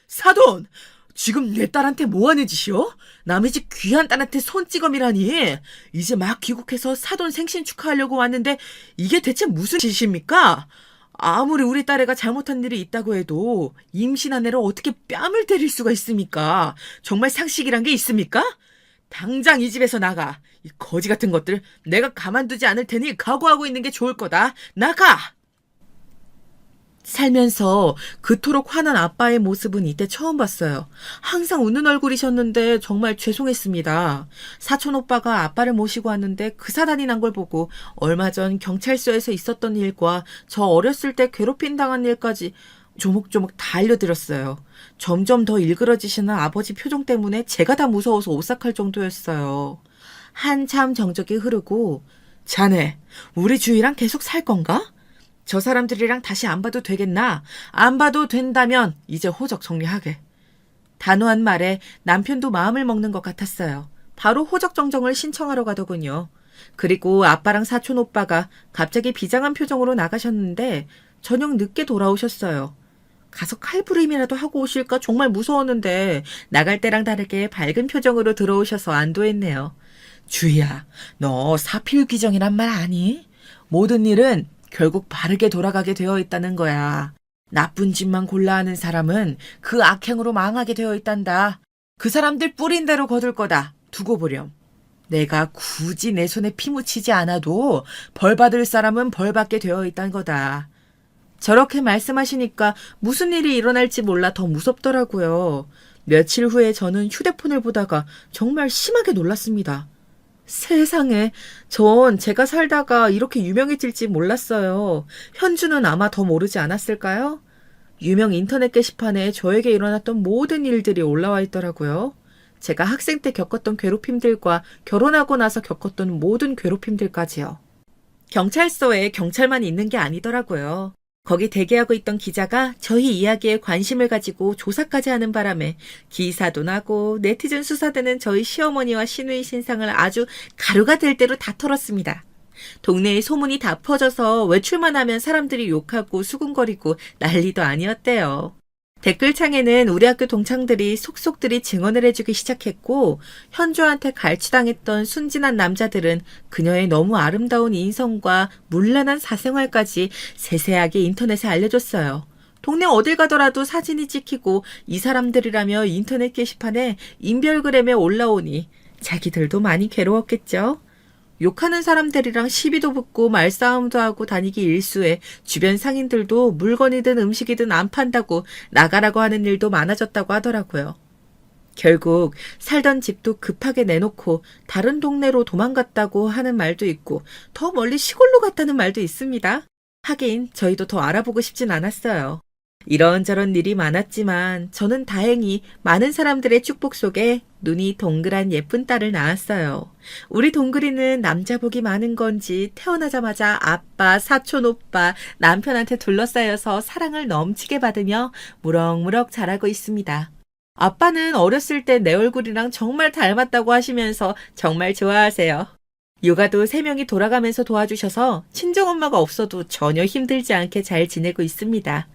사돈! 지금 내 딸한테 뭐하는 짓이요? 남의 집 귀한 딸한테 손찌검이라니. 이제 막 귀국해서 사돈 생신 축하하려고 왔는데 이게 대체 무슨 짓입니까? 아무리 우리 딸애가 잘못한 일이 있다고 해도 임신한 애를 어떻게 뺨을 때릴 수가 있습니까? 정말 상식이란 게 있습니까? 당장 이 집에서 나가. 이 거지 같은 것들 내가 가만두지 않을 테니 각오하고 있는 게 좋을 거다. 나가! 살면서 그토록 화난 아빠의 모습은 이때 처음 봤어요. 항상 웃는 얼굴이셨는데 정말 죄송했습니다. 사촌 오빠가 아빠를 모시고 왔는데 그 사단이 난 걸 보고 얼마 전 경찰서에서 있었던 일과 저 어렸을 때 괴롭힘 당한 일까지 조목조목 다 알려드렸어요. 점점 더 일그러지시는 아버지 표정 때문에 제가 다 무서워서 오싹할 정도였어요. 한참 정적이 흐르고 자네, 우리 주희랑 계속 살 건가? 저 사람들이랑 다시 안 봐도 되겠나? 안 봐도 된다면 이제 호적 정리하게. 단호한 말에 남편도 마음을 먹는 것 같았어요. 바로 호적 정정을 신청하러 가더군요. 그리고 아빠랑 사촌 오빠가 갑자기 비장한 표정으로 나가셨는데 저녁 늦게 돌아오셨어요. 가서 칼부림이라도 하고 오실까 정말 무서웠는데 나갈 때랑 다르게 밝은 표정으로 들어오셔서 안도했네요. 주희야, 너 사필귀정이란 말 아니? 모든 일은 결국 바르게 돌아가게 되어 있다는 거야. 나쁜 짓만 골라 하는 사람은 그 악행으로 망하게 되어 있단다. 그 사람들 뿌린 대로 거둘 거다. 두고 보렴. 내가 굳이 내 손에 피 묻히지 않아도 벌 받을 사람은 벌 받게 되어 있단 거다. 저렇게 말씀하시니까 무슨 일이 일어날지 몰라 더 무섭더라고요. 며칠 후에 저는 휴대폰을 보다가 정말 심하게 놀랐습니다. 세상에, 전 제가 살다가 이렇게 유명해질지 몰랐어요. 현주는 아마 더 모르지 않았을까요? 유명 인터넷 게시판에 저에게 일어났던 모든 일들이 올라와 있더라고요. 제가 학생 때 겪었던 괴롭힘들과 결혼하고 나서 겪었던 모든 괴롭힘들까지요. 경찰서에 경찰만 있는 게 아니더라고요. 거기 대기하고 있던 기자가 저희 이야기에 관심을 가지고 조사까지 하는 바람에 기사도 나고 네티즌 수사대는 저희 시어머니와 시누이 신상을 아주 가루가 될 대로 다 털었습니다. 동네에 소문이 다 퍼져서 외출만 하면 사람들이 욕하고 수군거리고 난리도 아니었대요. 댓글창에는 우리 학교 동창들이 속속들이 증언을 해주기 시작했고 현주한테 갈취당했던 순진한 남자들은 그녀의 너무 아름다운 인성과 문란한 사생활까지 세세하게 인터넷에 알려줬어요. 동네 어딜 가더라도 사진이 찍히고 이 사람들이라며 인터넷 게시판에 인별그램에 올라오니 자기들도 많이 괴로웠겠죠. 욕하는 사람들이랑 시비도 붙고 말싸움도 하고 다니기 일쑤에 주변 상인들도 물건이든 음식이든 안 판다고 나가라고 하는 일도 많아졌다고 하더라고요. 결국 살던 집도 급하게 내놓고 다른 동네로 도망갔다고 하는 말도 있고 더 멀리 시골로 갔다는 말도 있습니다. 하긴 저희도 더 알아보고 싶진 않았어요. 이런저런 일이 많았지만 저는 다행히 많은 사람들의 축복 속에 눈이 동그란 예쁜 딸을 낳았어요. 우리 동그리는 남자 복이 많은 건지 태어나자마자 아빠, 사촌 오빠, 남편한테 둘러싸여서 사랑을 넘치게 받으며 무럭무럭 자라고 있습니다. 아빠는 어렸을 때 내 얼굴이랑 정말 닮았다고 하시면서 정말 좋아하세요. 육아도 3명이 돌아가면서 도와주셔서 친정엄마가 없어도 전혀 힘들지 않게 잘 지내고 있습니다.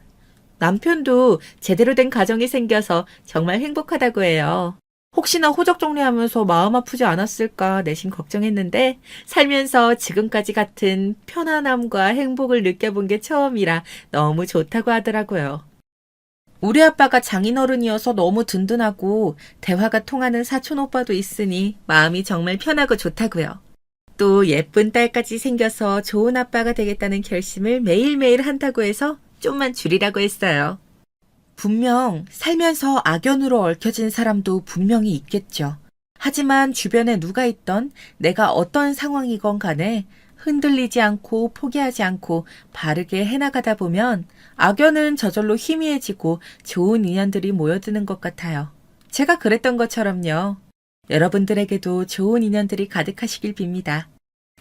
남편도 제대로 된 가정이 생겨서 정말 행복하다고 해요. 혹시나 호적 정리하면서 마음 아프지 않았을까 내심 걱정했는데 살면서 지금까지 같은 편안함과 행복을 느껴본 게 처음이라 너무 좋다고 하더라고요. 우리 아빠가 장인어른이어서 너무 든든하고 대화가 통하는 사촌 오빠도 있으니 마음이 정말 편하고 좋다고요. 또 예쁜 딸까지 생겨서 좋은 아빠가 되겠다는 결심을 매일매일 한다고 해서 좀만 줄이라고 했어요. 분명 살면서 악연으로 얽혀진 사람도 분명히 있겠죠. 하지만 주변에 누가 있던 내가 어떤 상황이건 간에 흔들리지 않고 포기하지 않고 바르게 해나가다 보면 악연은 저절로 희미해지고 좋은 인연들이 모여드는 것 같아요. 제가 그랬던 것처럼요. 여러분들에게도 좋은 인연들이 가득하시길 빕니다.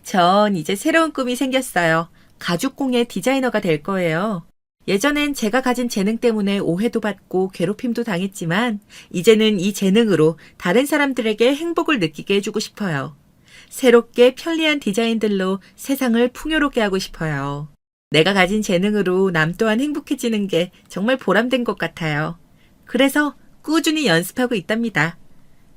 전 이제 새로운 꿈이 생겼어요. 가죽공예 디자이너가 될 거예요. 예전엔 제가 가진 재능 때문에 오해도 받고 괴롭힘도 당했지만 이제는 이 재능으로 다른 사람들에게 행복을 느끼게 해주고 싶어요. 새롭게 편리한 디자인들로 세상을 풍요롭게 하고 싶어요. 내가 가진 재능으로 남 또한 행복해지는 게 정말 보람된 것 같아요. 그래서 꾸준히 연습하고 있답니다.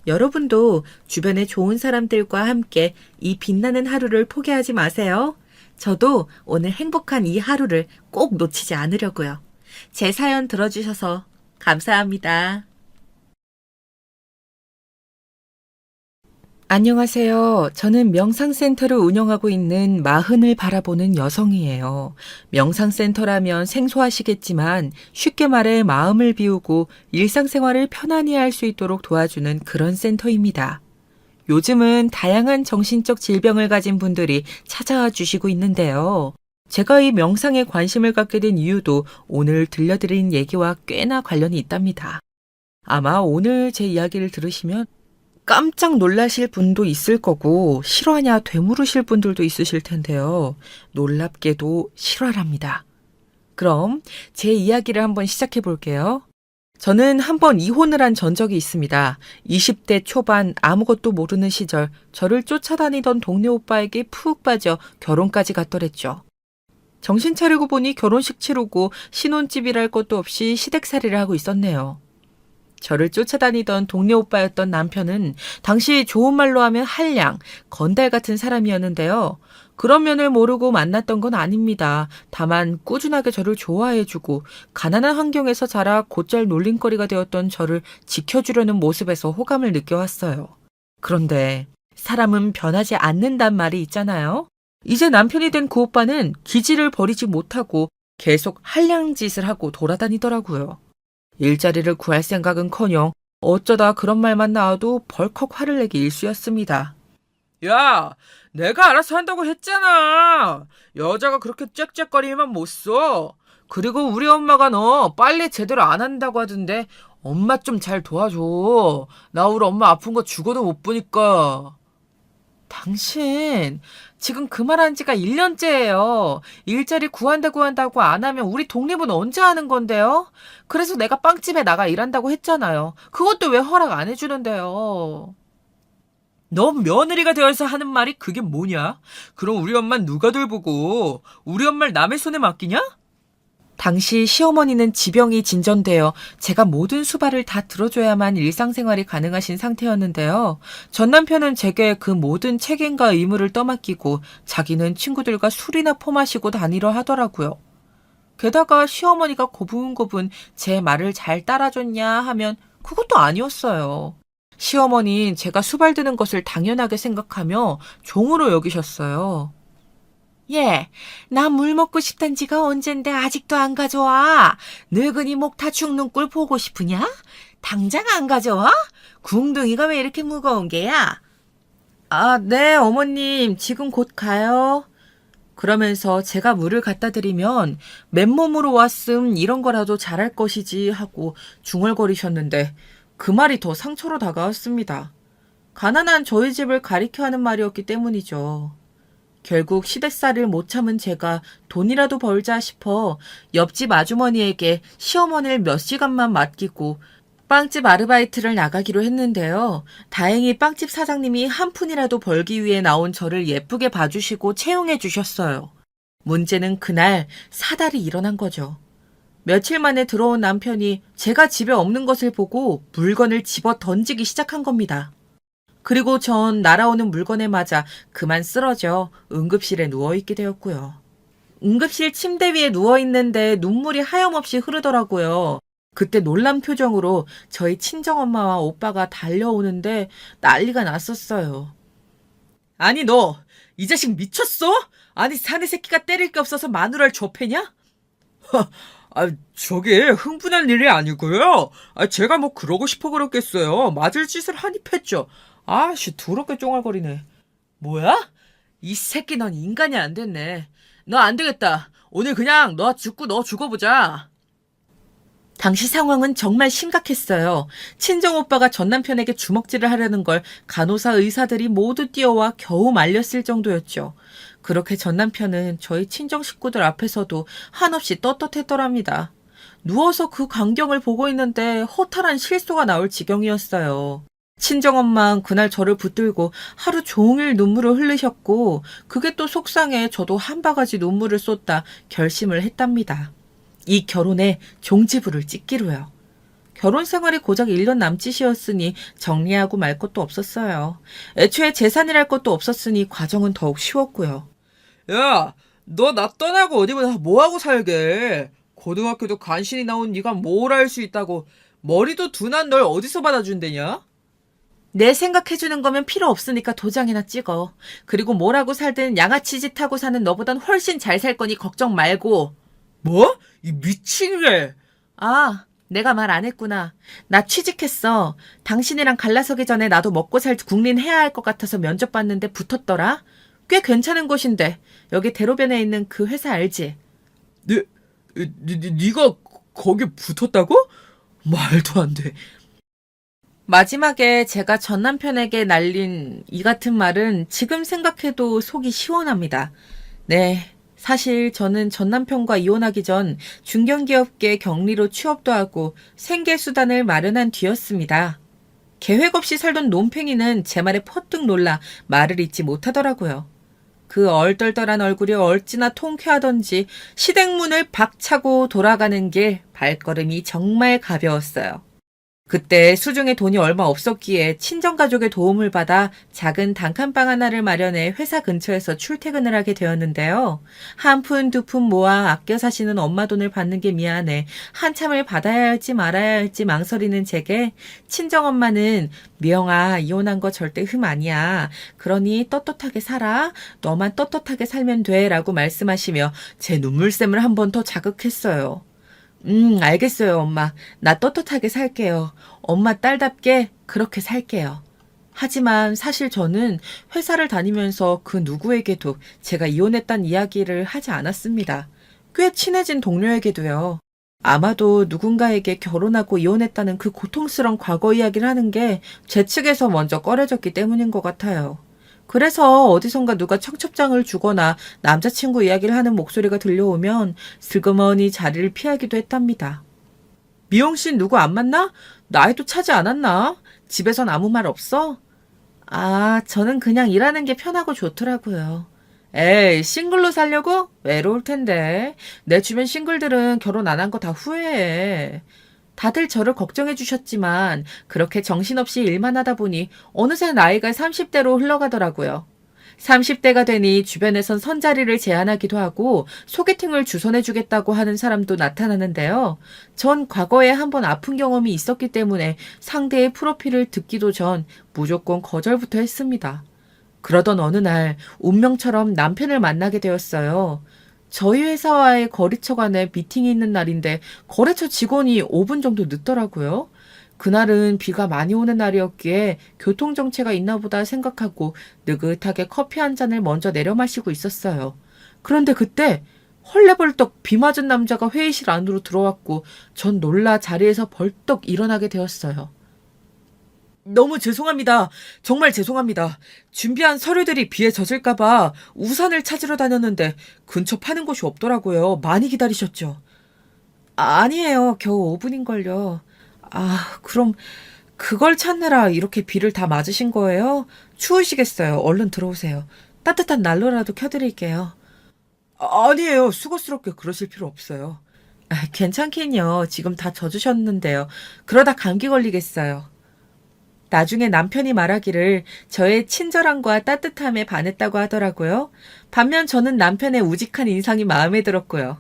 여러분도 주변에 좋은 사람들과 함께 이 빛나는 하루를 포기하지 마세요. 저도 오늘 행복한 이 하루를 꼭 놓치지 않으려고요. 제 사연 들어주셔서 감사합니다. 안녕하세요. 저는 명상센터를 운영하고 있는 마흔을 바라보는 여성이에요. 명상센터라면 생소하시겠지만 쉽게 말해 마음을 비우고 일상생활을 편안히 할 수 있도록 도와주는 그런 센터입니다. 요즘은 다양한 정신적 질병을 가진 분들이 찾아와 주시고 있는데요. 제가 이 명상에 관심을 갖게 된 이유도 오늘 들려드린 얘기와 꽤나 관련이 있답니다. 아마 오늘 제 이야기를 들으시면 깜짝 놀라실 분도 있을 거고 실화냐 되물으실 분들도 있으실 텐데요. 놀랍게도 실화랍니다. 그럼 제 이야기를 한번 시작해 볼게요. 저는 한번 이혼을 한 전적이 있습니다. 20대 초반 아무것도 모르는 시절 저를 쫓아다니던 동네 오빠에게 푹 빠져 결혼까지 갔더랬죠. 정신 차리고 보니 결혼식 치르고 신혼집이랄 것도 없이 시댁살이를 하고 있었네요. 저를 쫓아다니던 동네 오빠였던 남편은 당시 좋은 말로 하면 한량, 건달 같은 사람이었는데요. 그런 면을 모르고 만났던 건 아닙니다. 다만 꾸준하게 저를 좋아해주고 가난한 환경에서 자라 곧잘 놀림거리가 되었던 저를 지켜주려는 모습에서 호감을 느껴왔어요. 그런데 사람은 변하지 않는단 말이 있잖아요. 이제 남편이 된 그 오빠는 기질을 버리지 못하고 계속 한량짓을 하고 돌아다니더라고요. 일자리를 구할 생각은커녕 어쩌다 그런 말만 나와도 벌컥 화를 내기 일쑤였습니다. 야, 내가 알아서 한다고 했잖아. 여자가 그렇게 짹짹거리면 못 써. 그리고 우리 엄마가 너 빨래 제대로 안 한다고 하던데 엄마 좀 잘 도와줘. 나 우리 엄마 아픈 거 죽어도 못 보니까. 당신 지금 그 말한 지가 1년째예요. 일자리 구한다고 안 하면 우리 독립은 언제 하는 건데요? 그래서 내가 빵집에 나가 일한다고 했잖아요. 그것도 왜 허락 안 해주는데요? 너 며느리가 되어서 하는 말이 그게 뭐냐? 그럼 우리 엄마는 누가 돌보고 우리 엄마를 남의 손에 맡기냐? 당시 시어머니는 지병이 진전되어 제가 모든 수발을 다 들어줘야만 일상생활이 가능하신 상태였는데요. 전 남편은 제게 그 모든 책임과 의무를 떠맡기고 자기는 친구들과 술이나 퍼마시고 다니려 하더라고요. 게다가 시어머니가 고분고분 제 말을 잘 따라줬냐 하면 그것도 아니었어요. 시어머니는 제가 수발드는 것을 당연하게 생각하며 종으로 여기셨어요. 예, 나 물 먹고 싶단 지가 언젠데 아직도 안 가져와. 늙은이 목 다 죽는 꼴 보고 싶으냐? 당장 안 가져와? 궁둥이가 왜 이렇게 무거운 게야? 아, 네, 어머님, 지금 곧 가요. 그러면서 제가 물을 갖다 드리면 맨몸으로 왔음 이런 거라도 잘할 것이지 하고 중얼거리셨는데 그 말이 더 상처로 다가왔습니다. 가난한 저희 집을 가리켜 하는 말이었기 때문이죠. 결국 시댁살이를 못 참은 제가 돈이라도 벌자 싶어 옆집 아주머니에게 시어머니를 몇 시간만 맡기고 빵집 아르바이트를 나가기로 했는데요. 다행히 빵집 사장님이 한 푼이라도 벌기 위해 나온 저를 예쁘게 봐주시고 채용해 주셨어요. 문제는 그날 사달이 일어난 거죠. 며칠 만에 들어온 남편이 제가 집에 없는 것을 보고 물건을 집어 던지기 시작한 겁니다. 그리고 전 날아오는 물건에 맞아 그만 쓰러져 응급실에 누워있게 되었고요. 응급실 침대 위에 누워있는데 눈물이 하염없이 흐르더라고요. 그때 놀란 표정으로 저희 친정엄마와 오빠가 달려오는데 난리가 났었어요. 아니 너 이 자식 미쳤어? 아니 사내 새끼가 때릴 게 없어서 마누라를 좁혀냐? 저게 흥분할 일이 아니고요. 제가 뭐 그러고 싶어 그랬겠어요. 맞을 짓을 하니 했죠. 아씨 더럽게 쫑알거리네. 뭐야? 이 새끼 넌 인간이 안 됐네. 너 안 되겠다. 오늘 그냥 너 죽고 너 죽어보자. 당시 상황은 정말 심각했어요. 친정오빠가 전 남편에게 주먹질을 하려는 걸 간호사 의사들이 모두 뛰어와 겨우 말렸을 정도였죠. 그렇게 전 남편은 저희 친정 식구들 앞에서도 한없이 떳떳했더랍니다. 누워서 그 광경을 보고 있는데 허탈한 실소가 나올 지경이었어요. 친정엄마는 그날 저를 붙들고 하루 종일 눈물을 흘리셨고 그게 또 속상해 저도 한 바가지 눈물을 쏟다 결심을 했답니다. 이 결혼에 종지부를 찍기로요. 결혼 생활이 고작 1년 남짓이었으니 정리하고 말 것도 없었어요. 애초에 재산이랄 것도 없었으니 과정은 더욱 쉬웠고요. 야, 너 나 떠나고 어디 보다 뭐하고 살게. 고등학교도 간신히 나온 네가 뭘 할 수 있다고 머리도 둔한 널 어디서 받아준대냐? 내 생각해주는 거면 필요 없으니까 도장이나 찍어. 그리고 뭐라고 살든 양아치 짓 하고 사는 너보단 훨씬 잘 살 거니 걱정 말고. 뭐? 이 미친애. 아, 내가 말 안 했구나. 나 취직했어. 당신이랑 갈라서기 전에 나도 먹고 살 국린 해야 할 것 같아서 면접 봤는데 붙었더라. 꽤 괜찮은 곳인데. 여기 대로변에 있는 그 회사 알지? 네가 거기 붙었다고? 말도 안 돼. 마지막에 제가 전 남편에게 날린 이 같은 말은 지금 생각해도 속이 시원합니다. 네, 사실 저는 전 남편과 이혼하기 전 중견기업계 경리로 취업도 하고 생계수단을 마련한 뒤였습니다. 계획 없이 살던 논팽이는 제 말에 퍼뜩 놀라 말을 잇지 못하더라고요. 그 얼떨떨한 얼굴이 어찌나 통쾌하던지 시댁문을 박차고 돌아가는 길 발걸음이 정말 가벼웠어요. 그때 수중에 돈이 얼마 없었기에 친정가족의 도움을 받아 작은 단칸방 하나를 마련해 회사 근처에서 출퇴근을 하게 되었는데요. 한 푼 두 푼 모아 아껴 사시는 엄마 돈을 받는 게 미안해 한참을 받아야 할지 말아야 할지 망설이는 제게 친정엄마는 미영아 이혼한 거 절대 흠 아니야. 그러니 떳떳하게 살아. 너만 떳떳하게 살면 돼 라고 말씀하시며 제 눈물샘을 한 번 더 자극했어요. 알겠어요, 엄마. 나 떳떳하게 살게요. 엄마 딸답게 그렇게 살게요. 하지만 사실 저는 회사를 다니면서 그 누구에게도 제가 이혼했다는 이야기를 하지 않았습니다. 꽤 친해진 동료에게도요. 아마도 누군가에게 결혼하고 이혼했다는 그 고통스러운 과거 이야기를 하는 게 제 측에서 먼저 꺼려졌기 때문인 것 같아요. 그래서 어디선가 누가 청첩장을 주거나 남자친구 이야기를 하는 목소리가 들려오면 슬그머니 자리를 피하기도 했답니다. 미영 씨 누구 안 만나? 나이도 차지 않았나? 집에선 아무 말 없어? 아, 저는 그냥 일하는 게 편하고 좋더라고요. 에이, 싱글로 살려고? 외로울 텐데. 내 주변 싱글들은 결혼 안 한 거 다 후회해. 다들 저를 걱정해 주셨지만 그렇게 정신없이 일만 하다 보니 어느새 나이가 30대로 흘러가더라고요. 30대가 되니 주변에선 선자리를 제안하기도 하고 소개팅을 주선해 주겠다고 하는 사람도 나타나는데요. 전 과거에 한번 아픈 경험이 있었기 때문에 상대의 프로필을 듣기도 전 무조건 거절부터 했습니다. 그러던 어느 날 운명처럼 남편을 만나게 되었어요. 저희 회사와의 거래처 간에 미팅이 있는 날인데 거래처 직원이 5분 정도 늦더라고요. 그날은 비가 많이 오는 날이었기에 교통정체가 있나 보다 생각하고 느긋하게 커피 한 잔을 먼저 내려 마시고 있었어요. 그런데 그때 헐레벌떡 비 맞은 남자가 회의실 안으로 들어왔고 전 놀라 자리에서 벌떡 일어나게 되었어요. 너무 죄송합니다. 정말 죄송합니다. 준비한 서류들이 비에 젖을까봐 우산을 찾으러 다녔는데 근처 파는 곳이 없더라고요. 많이 기다리셨죠? 아니에요. 겨우 5분인걸요. 아, 그럼 그걸 찾느라 이렇게 비를 다 맞으신 거예요? 추우시겠어요. 얼른 들어오세요. 따뜻한 난로라도 켜드릴게요. 아니에요. 수고스럽게 그러실 필요 없어요. 아, 괜찮긴요. 지금 다 젖으셨는데요. 그러다 감기 걸리겠어요. 나중에 남편이 말하기를 저의 친절함과 따뜻함에 반했다고 하더라고요. 반면 저는 남편의 우직한 인상이 마음에 들었고요.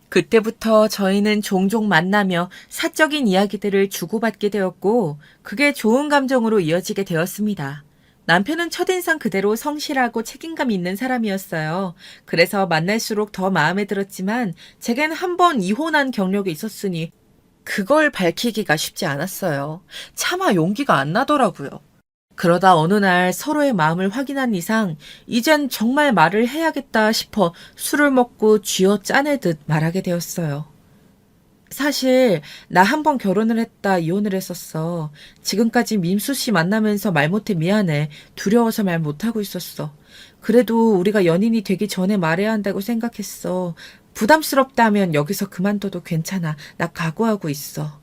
그때부터 저희는 종종 만나며 사적인 이야기들을 주고받게 되었고, 그게 좋은 감정으로 이어지게 되었습니다. 남편은 첫인상 그대로 성실하고 책임감 있는 사람이었어요. 그래서 만날수록 더 마음에 들었지만, 제겐 한 번 이혼한 경력이 있었으니, 그걸 밝히기가 쉽지 않았어요. 차마 용기가 안 나더라고요. 그러다 어느 날 서로의 마음을 확인한 이상 이젠 정말 말을 해야겠다 싶어 술을 먹고 쥐어 짜내듯 말하게 되었어요. 사실 나 한 번 결혼을 했다 이혼을 했었어. 지금까지 민수 씨 만나면서 말 못해 미안해. 두려워서 말 못하고 있었어. 그래도 우리가 연인이 되기 전에 말해야 한다고 생각했어. 부담스럽다면 여기서 그만둬도 괜찮아. 나 각오하고 있어.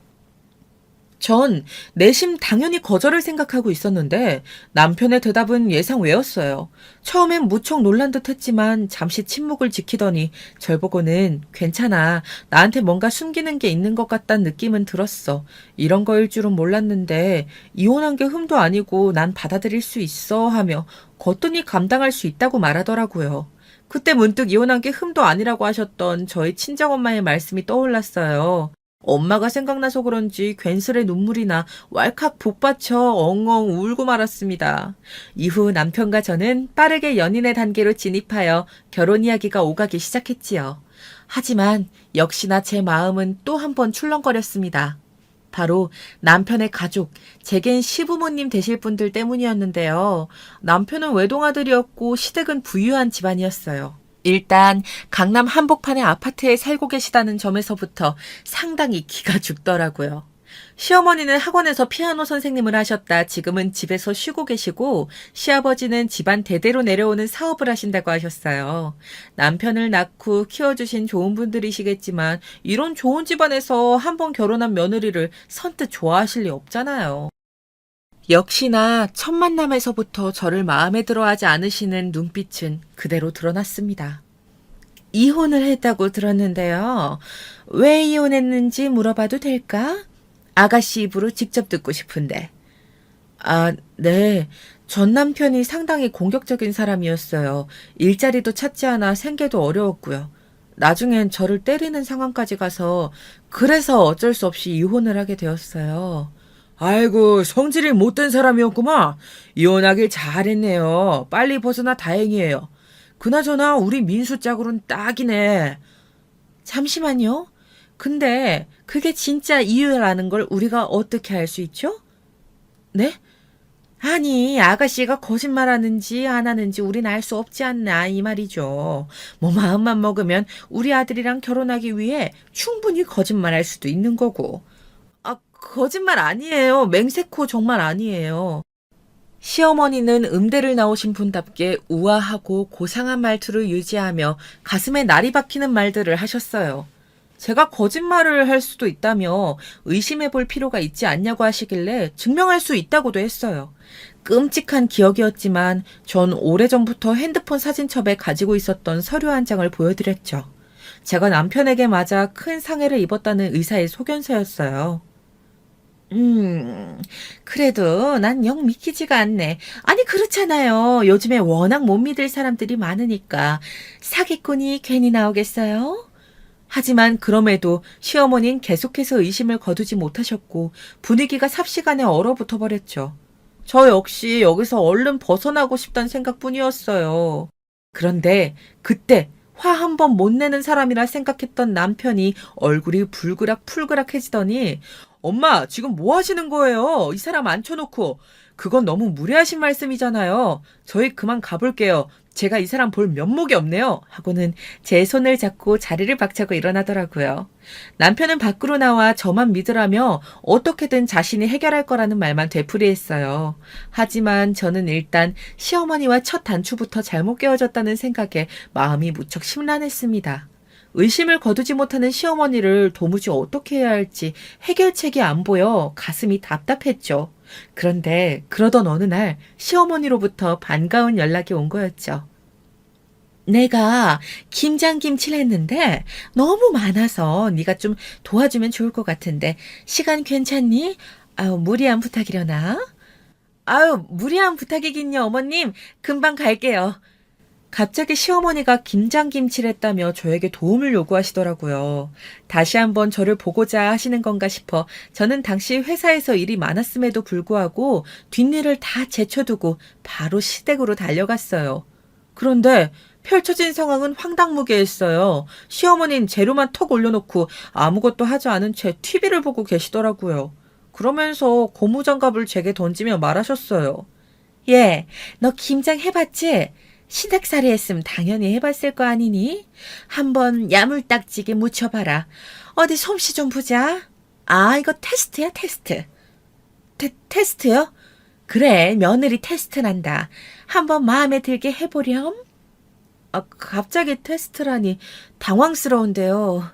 전 내심 당연히 거절을 생각하고 있었는데 남편의 대답은 예상 외였어요. 처음엔 무척 놀란 듯 했지만 잠시 침묵을 지키더니 절 보고는 괜찮아. 나한테 뭔가 숨기는 게 있는 것 같다는 느낌은 들었어. 이런 거일 줄은 몰랐는데 이혼한 게 흠도 아니고 난 받아들일 수 있어 하며 거뜬히 감당할 수 있다고 말하더라고요. 그때 문득 이혼한 게 흠도 아니라고 하셨던 저희 친정엄마의 말씀이 떠올랐어요. 엄마가 생각나서 그런지 괜스레 눈물이 나 왈칵 복받쳐 엉엉 울고 말았습니다. 이후 남편과 저는 빠르게 연인의 단계로 진입하여 결혼 이야기가 오가기 시작했지요. 하지만 역시나 제 마음은 또 한 번 출렁거렸습니다. 바로 남편의 가족, 제겐 시부모님 되실 분들 때문이었는데요. 남편은 외동아들이었고 시댁은 부유한 집안이었어요. 일단 강남 한복판의 아파트에 살고 계시다는 점에서부터 상당히 기가 죽더라고요. 시어머니는 학원에서 피아노 선생님을 하셨다 지금은 집에서 쉬고 계시고 시아버지는 집안 대대로 내려오는 사업을 하신다고 하셨어요. 남편을 낳고 키워주신 좋은 분들이시겠지만 이런 좋은 집안에서 한 번 결혼한 며느리를 선뜻 좋아하실 리 없잖아요. 역시나 첫 만남에서부터 저를 마음에 들어하지 않으시는 눈빛은 그대로 드러났습니다. 이혼을 했다고 들었는데요. 왜 이혼했는지 물어봐도 될까? 아가씨 입으로 직접 듣고 싶은데. 아, 네. 전 남편이 상당히 공격적인 사람이었어요. 일자리도 찾지 않아 생계도 어려웠고요. 나중엔 저를 때리는 상황까지 가서 그래서 어쩔 수 없이 이혼을 하게 되었어요. 아이고, 성질이 못된 사람이었구만. 이혼하길 잘했네요. 빨리 벗어나 다행이에요. 그나저나 우리 민수 짝으로는 딱이네. 잠시만요. 근데 그게 진짜 이유라는 걸 우리가 어떻게 알 수 있죠? 네? 아니, 아가씨가 거짓말하는지 안 하는지 우린 알 수 없지 않나 이 말이죠. 뭐 마음만 먹으면 우리 아들이랑 결혼하기 위해 충분히 거짓말할 수도 있는 거고. 아, 거짓말 아니에요. 맹세코 정말 아니에요. 시어머니는 음대를 나오신 분답게 우아하고 고상한 말투를 유지하며 가슴에 날이 박히는 말들을 하셨어요. 제가 거짓말을 할 수도 있다며 의심해 볼 필요가 있지 않냐고 하시길래 증명할 수 있다고도 했어요. 끔찍한 기억이었지만 전 오래전부터 핸드폰 사진첩에 가지고 있었던 서류 한 장을 보여드렸죠. 제가 남편에게 맞아 큰 상해를 입었다는 의사의 소견서였어요. 그래도 난 영 믿기지가 않네. 아니, 그렇잖아요. 요즘에 워낙 못 믿을 사람들이 많으니까. 사기꾼이 괜히 나오겠어요? 하지만 그럼에도 시어머니는 계속해서 의심을 거두지 못하셨고 분위기가 삽시간에 얼어붙어 버렸죠. 저 역시 여기서 얼른 벗어나고 싶다는 생각뿐이었어요. 그런데 그때 화 한 번 못 내는 사람이라 생각했던 남편이 얼굴이 불그락풀그락해지더니 엄마, 지금 뭐 하시는 거예요? 이 사람 앉혀놓고. 그건 너무 무례하신 말씀이잖아요. 저희 그만 가볼게요. 제가 이 사람 볼 면목이 없네요. 하고는 제 손을 잡고 자리를 박차고 일어나더라고요. 남편은 밖으로 나와 저만 믿으라며 어떻게든 자신이 해결할 거라는 말만 되풀이했어요. 하지만 저는 일단 시어머니와 첫 단추부터 잘못 깨어졌다는 생각에 마음이 무척 심란했습니다. 의심을 거두지 못하는 시어머니를 도무지 어떻게 해야 할지 해결책이 안 보여 가슴이 답답했죠. 그런데 그러던 어느 날 시어머니로부터 반가운 연락이 온 거였죠. 내가 김장김치를 했는데 너무 많아서 네가 좀 도와주면 좋을 것 같은데 시간 괜찮니? 아유, 무리한 부탁이려나? 아유, 무리한 부탁이긴요, 어머님. 금방 갈게요. 갑자기 시어머니가 김장김치를 했다며 저에게 도움을 요구하시더라고요. 다시 한번 저를 보고자 하시는 건가 싶어 저는 당시 회사에서 일이 많았음에도 불구하고 뒷일을 다 제쳐두고 바로 시댁으로 달려갔어요. 그런데 펼쳐진 상황은 황당무계했어요. 시어머니는 재료만 턱 올려놓고 아무것도 하지 않은 채 TV를 보고 계시더라고요. 그러면서 고무장갑을 제게 던지며 말하셨어요. 얘, 너 김장 해봤지? 시댁살이 했으면 당연히 해봤을 거 아니니? 한번 야물딱지게 묻혀봐라. 어디 솜씨 좀 보자. 아, 이거 테스트야, 테스트. 테스트요? 그래, 며느리 테스트란다. 한번 마음에 들게 해보렴. 아, 갑자기 테스트라니 당황스러운데요.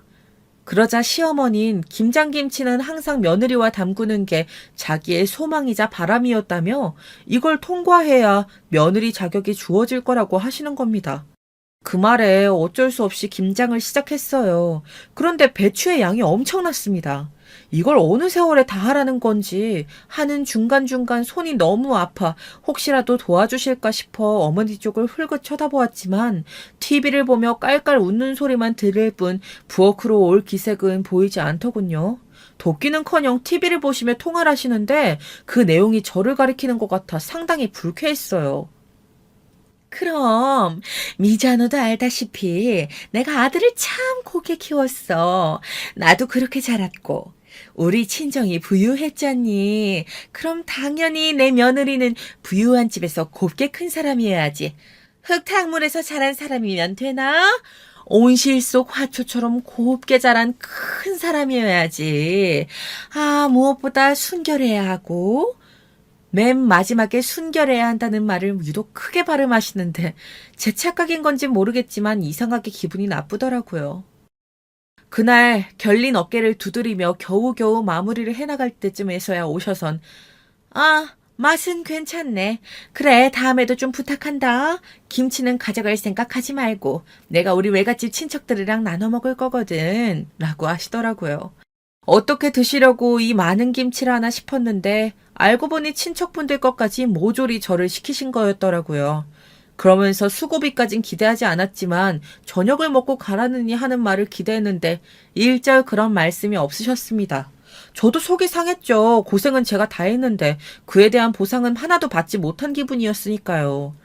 그러자 시어머니는 김장김치는 항상 며느리와 담그는 게 자기의 소망이자 바람이었다며 이걸 통과해야 며느리 자격이 주어질 거라고 하시는 겁니다. 그 말에 어쩔 수 없이 김장을 시작했어요. 그런데 배추의 양이 엄청났습니다. 이걸 어느 세월에 다 하라는 건지 하는 중간중간 손이 너무 아파 혹시라도 도와주실까 싶어 어머니 쪽을 흘끗 쳐다보았지만 TV를 보며 깔깔 웃는 소리만 들을 뿐 부엌으로 올 기색은 보이지 않더군요. 돕기는커녕 TV를 보시며 통화를 하시는데 그 내용이 저를 가리키는 것 같아 상당히 불쾌했어요. 그럼 미자노도 알다시피 내가 아들을 참 곱게 키웠어. 나도 그렇게 자랐고 우리 친정이 부유했잖니. 그럼 당연히 내 며느리는 부유한 집에서 곱게 큰 사람이어야지. 흙탕물에서 자란 사람이면 되나? 온실 속 화초처럼 곱게 자란 큰 사람이어야지. 아, 무엇보다 순결해야 하고 맨 마지막에 순결해야 한다는 말을 유독 크게 발음하시는데 제 착각인 건지 모르겠지만 이상하게 기분이 나쁘더라고요. 그날 결린 어깨를 두드리며 겨우겨우 마무리를 해나갈 때쯤에서야 오셔선 아, 맛은 괜찮네. 그래, 다음에도 좀 부탁한다. 김치는 가져갈 생각하지 말고 내가 우리 외갓집 친척들이랑 나눠 먹을 거거든. 라고 하시더라고요. 어떻게 드시려고 이 많은 김치를 하나 싶었는데 알고 보니 친척분들 것까지 모조리 저를 시키신 거였더라고요. 그러면서 수고비까진 기대하지 않았지만 저녁을 먹고 가라느니 하는 말을 기대했는데 일절 그런 말씀이 없으셨습니다. 저도 속이 상했죠. 고생은 제가 다 했는데 그에 대한 보상은 하나도 받지 못한 기분이었으니까요.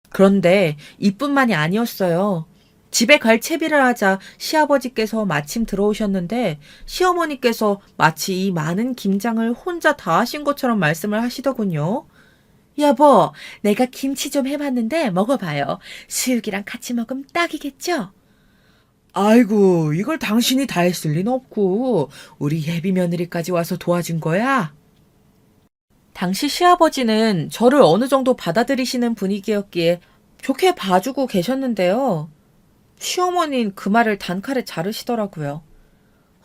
그런데 이뿐만이 아니었어요. 집에 갈 채비를 하자 시아버지께서 마침 들어오셨는데 시어머니께서 마치 이 많은 김장을 혼자 다 하신 것처럼 말씀을 하시더군요. 여보, 내가 김치 좀 해봤는데 먹어봐요. 수육이랑 같이 먹으면 딱이겠죠? 아이고, 이걸 당신이 다 했을 리는 없고 우리 예비 며느리까지 와서 도와준 거야? 당시 시아버지는 저를 어느 정도 받아들이시는 분위기였기에 좋게 봐주고 계셨는데요. 시어머니는 그 말을 단칼에 자르시더라고요.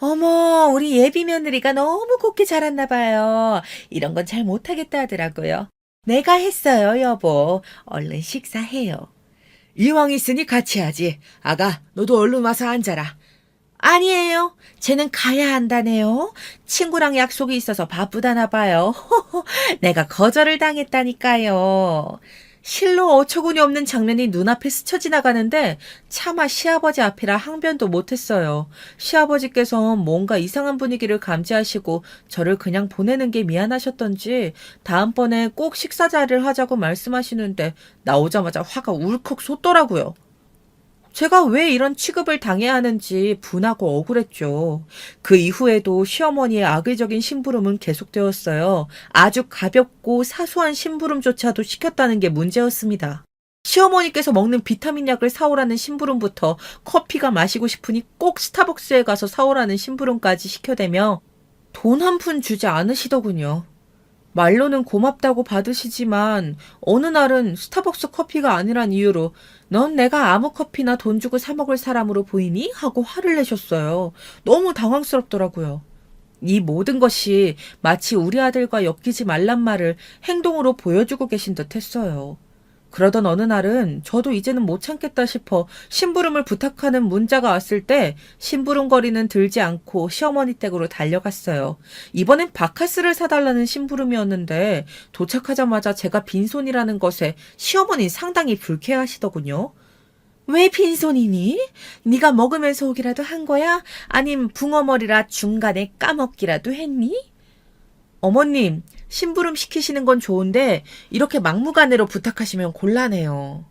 어머, 우리 예비 며느리가 너무 곱게 자랐나 봐요. 이런 건 잘 못하겠다 하더라고요. 내가 했어요, 여보. 얼른 식사해요. 이왕 있으니 같이 하지. 아가, 너도 얼른 와서 앉아라. 아니에요. 쟤는 가야 한다네요. 친구랑 약속이 있어서 바쁘다나 봐요. 내가 거절을 당했다니까요. 실로 어처구니 없는 장면이 눈앞에 스쳐 지나가는데 차마 시아버지 앞이라 항변도 못했어요. 시아버지께서 뭔가 이상한 분위기를 감지하시고 저를 그냥 보내는 게 미안하셨던지 다음번에 꼭 식사 자리를 하자고 말씀하시는데 나오자마자 화가 울컥 솟더라고요. 제가 왜 이런 취급을 당해야 하는지 분하고 억울했죠. 그 이후에도 시어머니의 악의적인 심부름은 계속되었어요. 아주 가볍고 사소한 심부름조차도 시켰다는 게 문제였습니다. 시어머니께서 먹는 비타민 약을 사오라는 심부름부터 커피가 마시고 싶으니 꼭 스타벅스에 가서 사오라는 심부름까지 시켜대며 돈 한 푼 주지 않으시더군요. 말로는 고맙다고 받으시지만 어느 날은 스타벅스 커피가 아니란 이유로 넌 내가 아무 커피나 돈 주고 사 먹을 사람으로 보이니? 하고 화를 내셨어요. 너무 당황스럽더라고요. 이 모든 것이 마치 우리 아들과 엮이지 말란 말을 행동으로 보여주고 계신 듯 했어요. 그러던 어느 날은 저도 이제는 못 참겠다 싶어 심부름을 부탁하는 문자가 왔을 때 심부름거리는 들지 않고 시어머니 댁으로 달려갔어요. 이번엔 바카스를 사달라는 심부름이었는데 도착하자마자 제가 빈손이라는 것에 시어머니 상당히 불쾌하시더군요. 왜 빈손이니? 네가 먹으면서 오기라도 한 거야? 아님 붕어머리라 중간에 까먹기라도 했니? 어머님, 심부름 시키시는 건 좋은데 이렇게 막무가내로 부탁하시면 곤란해요.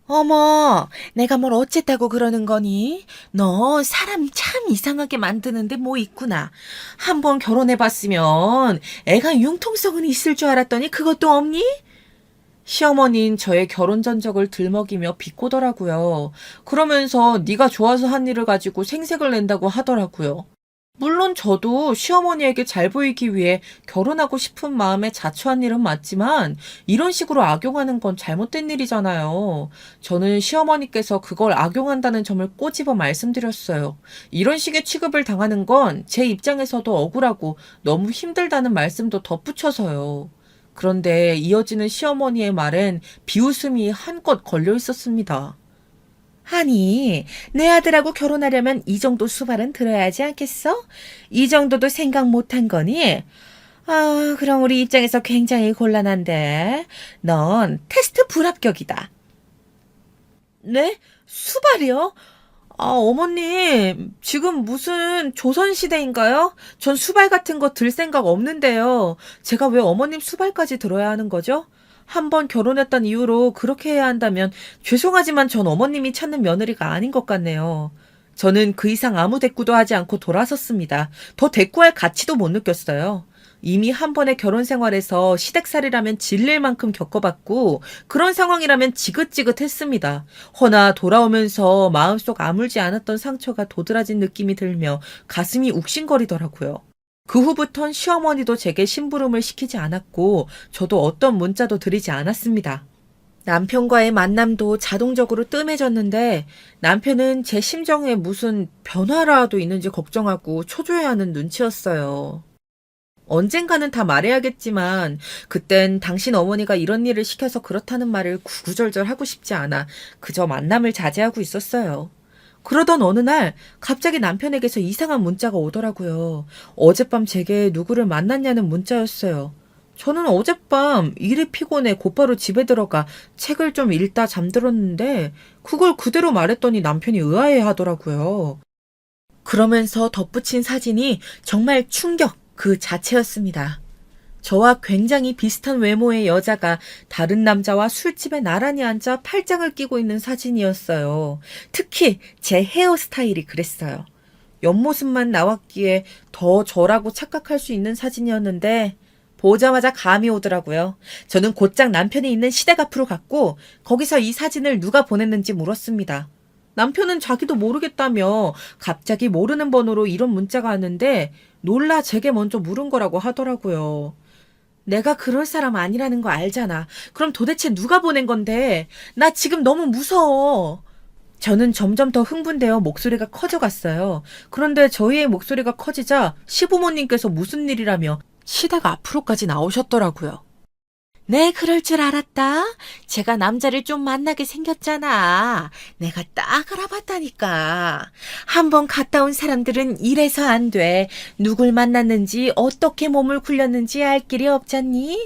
어머, 내가 뭘 어쨌다고 그러는 거니? 너 사람 참 이상하게 만드는데 뭐 있구나. 한번 결혼해봤으면 애가 융통성은 있을 줄 알았더니 그것도 없니? 시어머니는 저의 결혼 전적을 들먹이며 비꼬더라고요. 그러면서 네가 좋아서 한 일을 가지고 생색을 낸다고 하더라고요. 물론 저도 시어머니에게 잘 보이기 위해 결혼하고 싶은 마음에 자초한 일은 맞지만 이런 식으로 악용하는 건 잘못된 일이잖아요. 저는 시어머니께서 그걸 악용한다는 점을 꼬집어 말씀드렸어요. 이런 식의 취급을 당하는 건 제 입장에서도 억울하고 너무 힘들다는 말씀도 덧붙여서요. 그런데 이어지는 시어머니의 말엔 비웃음이 한껏 걸려 있었습니다. 아니, 내 아들하고 결혼하려면 이 정도 수발은 들어야 하지 않겠어? 이 정도도 생각 못한 거니? 아, 그럼 우리 입장에서 굉장히 곤란한데. 넌 테스트 불합격이다. 네? 수발이요? 아, 어머님, 지금 무슨 조선시대인가요? 전 수발 같은 거 들 생각 없는데요. 제가 왜 어머님 수발까지 들어야 하는 거죠? 한 번 결혼했던 이유로 그렇게 해야 한다면 죄송하지만 전 어머님이 찾는 며느리가 아닌 것 같네요. 저는 그 이상 아무 대꾸도 하지 않고 돌아섰습니다. 더 대꾸할 가치도 못 느꼈어요. 이미 한 번의 결혼 생활에서 시댁살이라면 질릴 만큼 겪어봤고 그런 상황이라면 지긋지긋했습니다. 허나 돌아오면서 마음속 아물지 않았던 상처가 도드라진 느낌이 들며 가슴이 욱신거리더라고요. 그 후부턴 시어머니도 제게 심부름을 시키지 않았고 저도 어떤 문자도 드리지 않았습니다. 남편과의 만남도 자동적으로 뜸해졌는데 남편은 제 심정에 무슨 변화라도 있는지 걱정하고 초조해하는 눈치였어요. 언젠가는 다 말해야겠지만 그땐 당신 어머니가 이런 일을 시켜서 그렇다는 말을 구구절절 하고 싶지 않아 그저 만남을 자제하고 있었어요. 그러던 어느 날 갑자기 남편에게서 이상한 문자가 오더라고요. 어젯밤 제게 누구를 만났냐는 문자였어요. 저는 어젯밤 일이 피곤해 곧바로 집에 들어가 책을 좀 읽다 잠들었는데 그걸 그대로 말했더니 남편이 의아해 하더라고요. 그러면서 덧붙인 사진이 정말 충격 그 자체였습니다. 저와 굉장히 비슷한 외모의 여자가 다른 남자와 술집에 나란히 앉아 팔짱을 끼고 있는 사진이었어요. 특히 제 헤어스타일이 그랬어요. 옆모습만 나왔기에 더 저라고 착각할 수 있는 사진이었는데 보자마자 감이 오더라고요. 저는 곧장 남편이 있는 시댁 앞으로 갔고 거기서 이 사진을 누가 보냈는지 물었습니다. 남편은 자기도 모르겠다며 갑자기 모르는 번호로 이런 문자가 왔는데 놀라 제게 먼저 물은 거라고 하더라고요. 내가 그럴 사람 아니라는 거 알잖아. 그럼 도대체 누가 보낸 건데? 나 지금 너무 무서워. 저는 점점 더 흥분되어 목소리가 커져갔어요. 그런데 저희의 목소리가 커지자 시부모님께서 무슨 일이라며 시댁 앞으로까지 나오셨더라고요. 네, 그럴 줄 알았다. 제가 남자를 좀 만나게 생겼잖아. 내가 딱 알아봤다니까. 한번 갔다 온 사람들은 이래서 안 돼. 누굴 만났는지 어떻게 몸을 굴렸는지 알 길이 없잖니?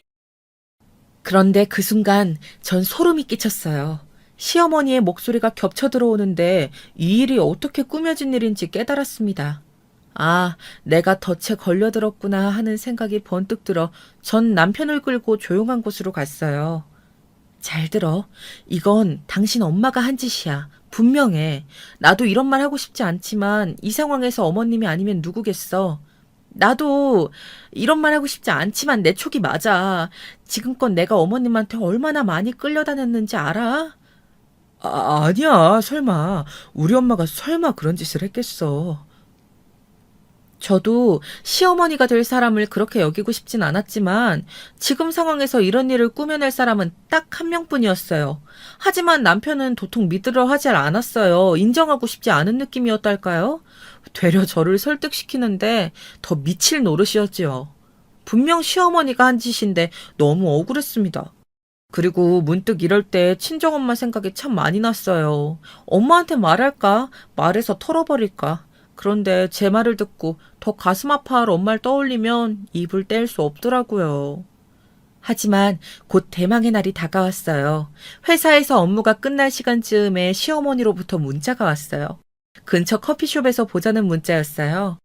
그런데 그 순간 전 소름이 끼쳤어요. 시어머니의 목소리가 겹쳐 들어오는데 이 일이 어떻게 꾸며진 일인지 깨달았습니다. 아, 내가 덫에 걸려들었구나 하는 생각이 번뜩 들어 전 남편을 끌고 조용한 곳으로 갔어요. 잘 들어. 이건 당신 엄마가 한 짓이야. 분명해. 나도 이런 말 하고 싶지 않지만 이 상황에서 어머님이 아니면 누구겠어. 나도 이런 말 하고 싶지 않지만 내 촉이 맞아. 지금껏 내가 어머님한테 얼마나 많이 끌려다녔는지 알아? 아니야, 설마. 우리 엄마가 설마 그런 짓을 했겠어. 저도 시어머니가 될 사람을 그렇게 여기고 싶진 않았지만 지금 상황에서 이런 일을 꾸며낼 사람은 딱 한 명뿐이었어요. 하지만 남편은 도통 믿으려 하질 않았어요. 인정하고 싶지 않은 느낌이었달까요? 되려 저를 설득시키는데 더 미칠 노릇이었지요. 분명 시어머니가 한 짓인데 너무 억울했습니다. 그리고 문득 이럴 때 친정엄마 생각이 참 많이 났어요. 엄마한테 말할까? 말해서 털어버릴까? 그런데 제 말을 듣고 더 가슴 아파할 엄마를 떠올리면 입을 뗄 수 없더라고요. 하지만 곧 대망의 날이 다가왔어요. 회사에서 업무가 끝날 시간쯤에 시어머니로부터 문자가 왔어요. 근처 커피숍에서 보자는 문자였어요.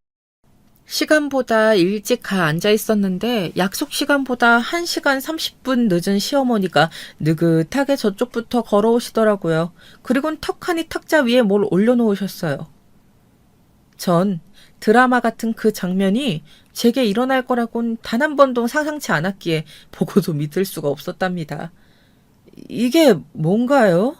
시간보다 일찍 가 앉아 있었는데 약속 시간보다 1시간 30분 늦은 시어머니가 느긋하게 저쪽부터 걸어오시더라고요. 그리고는 턱하니 탁자 위에 뭘 올려놓으셨어요. 전 드라마 같은 그 장면이 제게 일어날 거라곤 단 한 번도 상상치 않았기에 보고도 믿을 수가 없었답니다. 이게 뭔가요?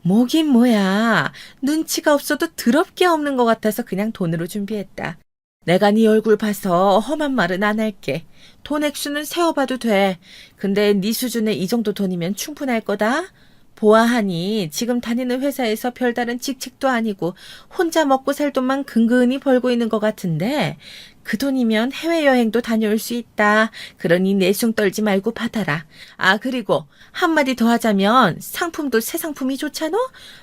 뭐긴 뭐야. 눈치가 없어도 더럽게 없는 것 같아서 그냥 돈으로 준비했다. 내가 네 얼굴 봐서 험한 말은 안 할게. 돈 액수는 세어봐도 돼. 근데 네 수준에 이 정도 돈이면 충분할 거다. 보아하니 지금 다니는 회사에서 별다른 직책도 아니고 혼자 먹고 살 돈만 근근히 벌고 있는 것 같은데 그 돈이면 해외여행도 다녀올 수 있다. 그러니 내숭 떨지 말고 받아라. 아, 그리고 한마디 더 하자면 상품도 새 상품이 좋잖아?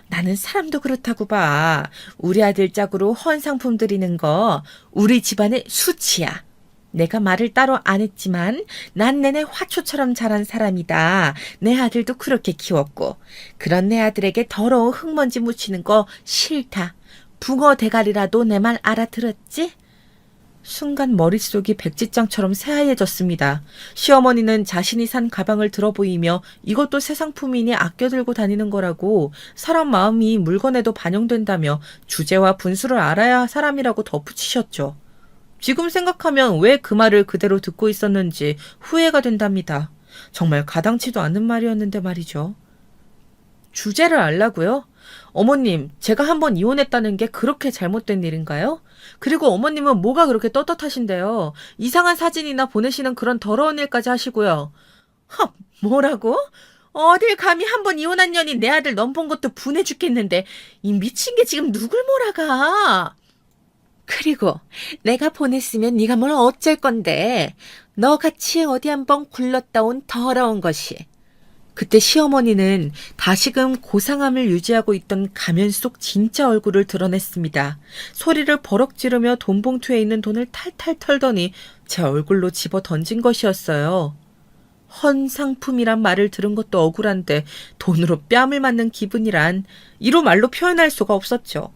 나는 사람도 그렇다고 봐. 우리 아들 짝으로 헌 상품 드리는 거 우리 집안의 수치야. 내가 말을 따로 안 했지만 난 내내 화초처럼 자란 사람이다. 내 아들도 그렇게 키웠고. 그런 내 아들에게 더러운 흙먼지 묻히는 거 싫다. 붕어 대가리라도 내 말 알아들었지? 순간 머릿속이 백지장처럼 새하얘졌습니다. 시어머니는 자신이 산 가방을 들어 보이며 이것도 새 상품이니 아껴 들고 다니는 거라고 사람 마음이 물건에도 반영된다며 주제와 분수를 알아야 할 사람이라고 덧붙이셨죠. 지금 생각하면 왜 그 말을 그대로 듣고 있었는지 후회가 된답니다. 정말 가당치도 않는 말이었는데 말이죠. 주제를 알라고요? 어머님, 제가 한번 이혼했다는 게 그렇게 잘못된 일인가요? 그리고 어머님은 뭐가 그렇게 떳떳하신데요? 이상한 사진이나 보내시는 그런 더러운 일까지 하시고요. 헉, 뭐라고? 어딜 감히 한번 이혼한 년이 내 아들 넘본 것도 분해 죽겠는데 이 미친 게 지금 누굴 몰아가? 그리고 내가 보냈으면 네가 뭘 어쩔 건데. 너같이 어디 한번 굴렀다 온 더러운 것이. 그때 시어머니는 다시금 고상함을 유지하고 있던 가면 속 진짜 얼굴을 드러냈습니다. 소리를 버럭 지르며 돈 봉투에 있는 돈을 탈탈 털더니 제 얼굴로 집어 던진 것이었어요. 헌 상품이란 말을 들은 것도 억울한데 돈으로 뺨을 맞는 기분이란 이로 말로 표현할 수가 없었죠.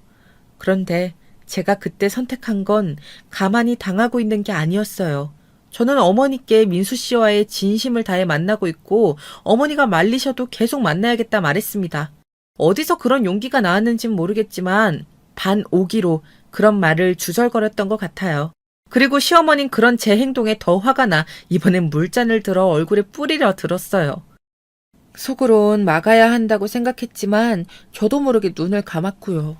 그런데 제가 그때 선택한 건 가만히 당하고 있는 게 아니었어요. 저는 어머니께 민수 씨와의 진심을 다해 만나고 있고 어머니가 말리셔도 계속 만나야겠다 말했습니다. 어디서 그런 용기가 나왔는진 모르겠지만 반오기로 그런 말을 주절거렸던 것 같아요. 그리고 시어머니는 그런 제 행동에 더 화가 나 이번엔 물잔을 들어 얼굴에 뿌리려 들었어요. 속으론 막아야 한다고 생각했지만 저도 모르게 눈을 감았고요.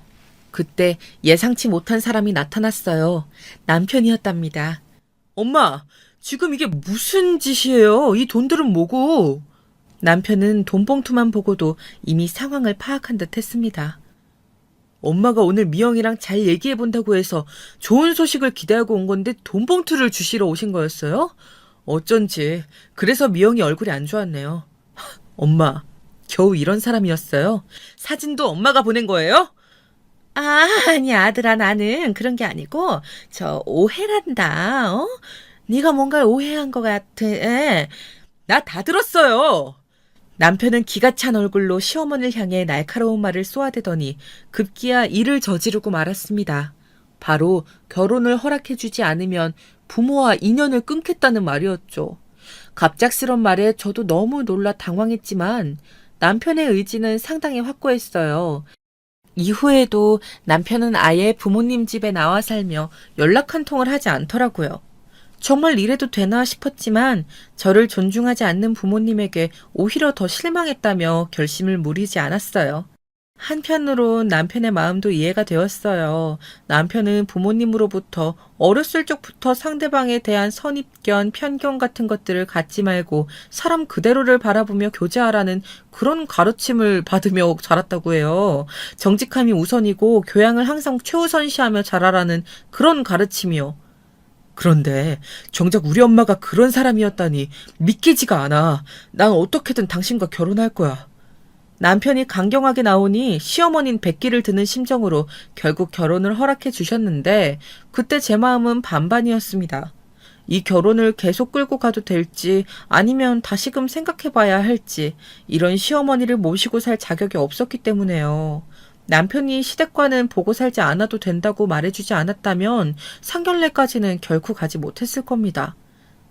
그때 예상치 못한 사람이 나타났어요. 남편이었답니다. 엄마, 지금 이게 무슨 짓이에요? 이 돈들은 뭐고? 남편은 돈봉투만 보고도 이미 상황을 파악한 듯 했습니다. 엄마가 오늘 미영이랑 잘 얘기해 본다고 해서 좋은 소식을 기대하고 온 건데 돈봉투를 주시러 오신 거였어요? 어쩐지 그래서 미영이 얼굴이 안 좋았네요. 엄마, 겨우 이런 사람이었어요? 사진도 엄마가 보낸 거예요? 아니 아들아 나는 그런 게 아니고 저 오해란다. 어? 네가 뭔가를 오해한 것 같아. 나 다 들었어요. 남편은 기가 찬 얼굴로 시어머니를 향해 날카로운 말을 쏘아대더니 급기야 일을 저지르고 말았습니다. 바로 결혼을 허락해주지 않으면 부모와 인연을 끊겠다는 말이었죠. 갑작스런 말에 저도 너무 놀라 당황했지만 남편의 의지는 상당히 확고했어요. 이후에도 남편은 아예 부모님 집에 나와 살며 연락 한 통을 하지 않더라고요. 정말 이래도 되나 싶었지만 저를 존중하지 않는 부모님에게 오히려 더 실망했다며 결심을 무리지 않았어요. 한편으론 남편의 마음도 이해가 되었어요. 남편은 부모님으로부터 어렸을 적부터 상대방에 대한 선입견, 편견 같은 것들을 갖지 말고 사람 그대로를 바라보며 교제하라는 그런 가르침을 받으며 자랐다고 해요. 정직함이 우선이고 교양을 항상 최우선시하며 자라라는 그런 가르침이요. 그런데 정작 우리 엄마가 그런 사람이었다니 믿기지가 않아. 난 어떻게든 당신과 결혼할 거야. 남편이 강경하게 나오니 시어머니는 백기를 드는 심정으로 결국 결혼을 허락해 주셨는데 그때 제 마음은 반반이었습니다. 이 결혼을 계속 끌고 가도 될지 아니면 다시금 생각해 봐야 할지 이런 시어머니를 모시고 살 자격이 없었기 때문에요. 남편이 시댁과는 보고 살지 않아도 된다고 말해주지 않았다면 상견례까지는 결코 가지 못했을 겁니다.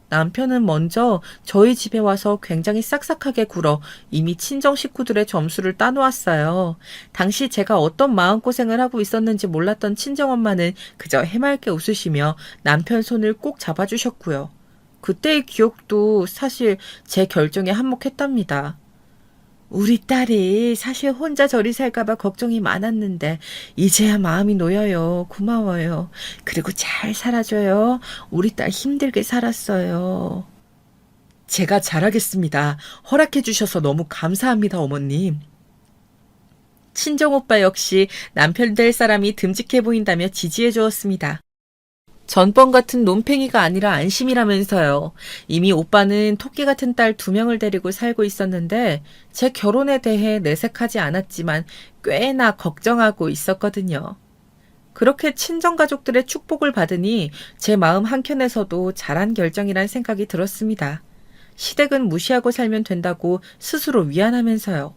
남편은 먼저 저희 집에 와서 굉장히 싹싹하게 굴어 이미 친정 식구들의 점수를 따놓았어요. 당시 제가 어떤 마음고생을 하고 있었는지 몰랐던 친정엄마는 그저 해맑게 웃으시며 남편 손을 꼭 잡아주셨고요. 그때의 기억도 사실 제 결정에 한몫했답니다. 우리 딸이 사실 혼자 저리 살까봐 걱정이 많았는데 이제야 마음이 놓여요. 고마워요. 그리고 잘 살아줘요. 우리 딸 힘들게 살았어요. 제가 잘하겠습니다. 허락해 주셔서 너무 감사합니다, 어머님. 친정오빠 역시 남편 될 사람이 듬직해 보인다며 지지해 주었습니다. 전번 같은 논팽이가 아니라 안심이라면서요. 이미 오빠는 토끼 같은 딸 2명을 데리고 살고 있었는데 제 결혼에 대해 내색하지 않았지만 꽤나 걱정하고 있었거든요. 그렇게 친정가족들의 축복을 받으니 제 마음 한켠에서도 잘한 결정이란 생각이 들었습니다. 시댁은 무시하고 살면 된다고 스스로 위안하면서요.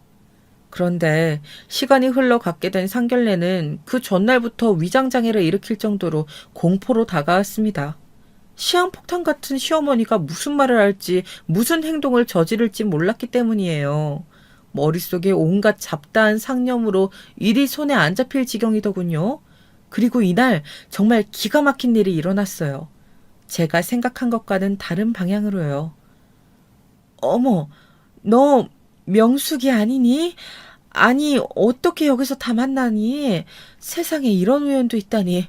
그런데 시간이 흘러갔게 된 상견례는 그 전날부터 위장장애를 일으킬 정도로 공포로 다가왔습니다. 시한폭탄 같은 시어머니가 무슨 말을 할지 무슨 행동을 저지를지 몰랐기 때문이에요. 머릿속에 온갖 잡다한 상념으로 일이 손에 안 잡힐 지경이더군요. 그리고 이날 정말 기가 막힌 일이 일어났어요. 제가 생각한 것과는 다른 방향으로요. 어머, 너 명숙이 아니니? 아니, 어떻게 여기서 다 만나니? 세상에 이런 우연도 있다니.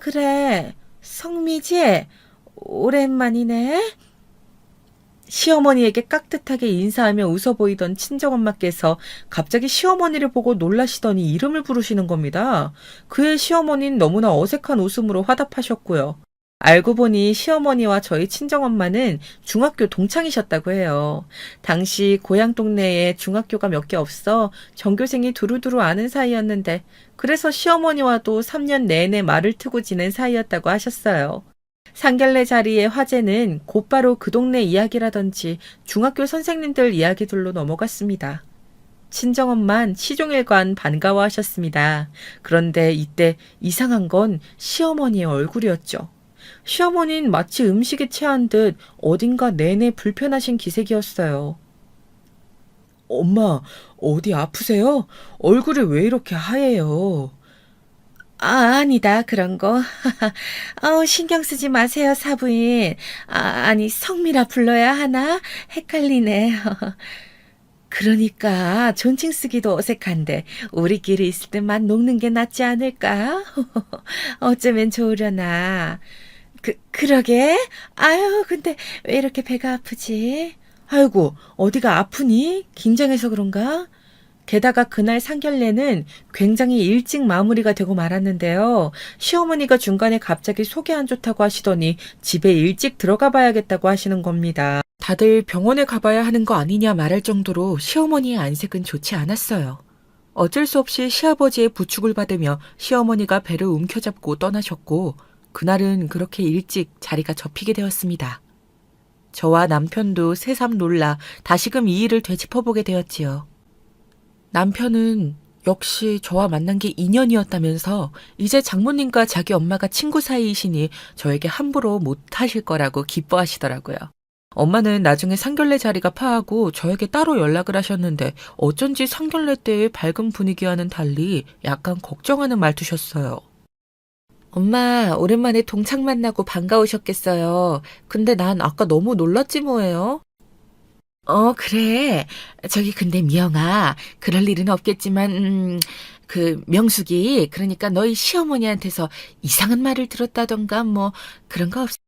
그래. 성미지? 오랜만이네. 시어머니에게 깍듯하게 인사하며 웃어 보이던 친정엄마께서 갑자기 시어머니를 보고 놀라시더니 이름을 부르시는 겁니다. 그의 시어머니는 너무나 어색한 웃음으로 화답하셨고요. 알고 보니 시어머니와 저희 친정엄마는 중학교 동창이셨다고 해요. 당시 고향 동네에 중학교가 몇 개 없어 전교생이 두루두루 아는 사이였는데 그래서 시어머니와도 3년 내내 말을 트고 지낸 사이였다고 하셨어요. 상견례 자리의 화제는 곧바로 그 동네 이야기라든지 중학교 선생님들 이야기들로 넘어갔습니다. 친정엄만 시종일관 반가워하셨습니다. 그런데 이때 이상한 건 시어머니의 얼굴이었죠. 시어머니는 마치 음식에 취한 듯 어딘가 내내 불편하신 기색이었어요. 엄마, 어디 아프세요? 얼굴이 왜 이렇게 하얘요? 아니다, 그런 거. 신경 쓰지 마세요, 사부인. 아니, 성미라 불러야 하나? 헷갈리네. 그러니까 존칭 쓰기도 어색한데 우리끼리 있을 때만 녹는 게 낫지 않을까? 어쩌면 좋으려나. 그러게? 아유, 근데 왜 이렇게 배가 아프지? 아이고, 어디가 아프니? 긴장해서 그런가? 게다가 그날 상견례는 굉장히 일찍 마무리가 되고 말았는데요. 시어머니가 중간에 갑자기 속이 안 좋다고 하시더니 집에 일찍 들어가 봐야겠다고 하시는 겁니다. 다들 병원에 가봐야 하는 거 아니냐 말할 정도로 시어머니의 안색은 좋지 않았어요. 어쩔 수 없이 시아버지의 부축을 받으며 시어머니가 배를 움켜잡고 떠나셨고 그날은 그렇게 일찍 자리가 접히게 되었습니다. 저와 남편도 새삼 놀라 다시금 이 일을 되짚어보게 되었지요. 남편은 역시 저와 만난 게 인연이었다면서 이제 장모님과 자기 엄마가 친구 사이이시니 저에게 함부로 못하실 거라고 기뻐하시더라고요. 엄마는 나중에 상견례 자리가 파하고 저에게 따로 연락을 하셨는데 어쩐지 상견례 때의 밝은 분위기와는 달리 약간 걱정하는 말투셨어요. 엄마, 오랜만에 동창 만나고 반가우셨겠어요. 근데 난 아까 너무 놀랐지 뭐예요? 그래. 저기 근데 미영아, 그럴 일은 없겠지만 명숙이 그러니까 너희 시어머니한테서 이상한 말을 들었다던가 뭐 그런 거 없어?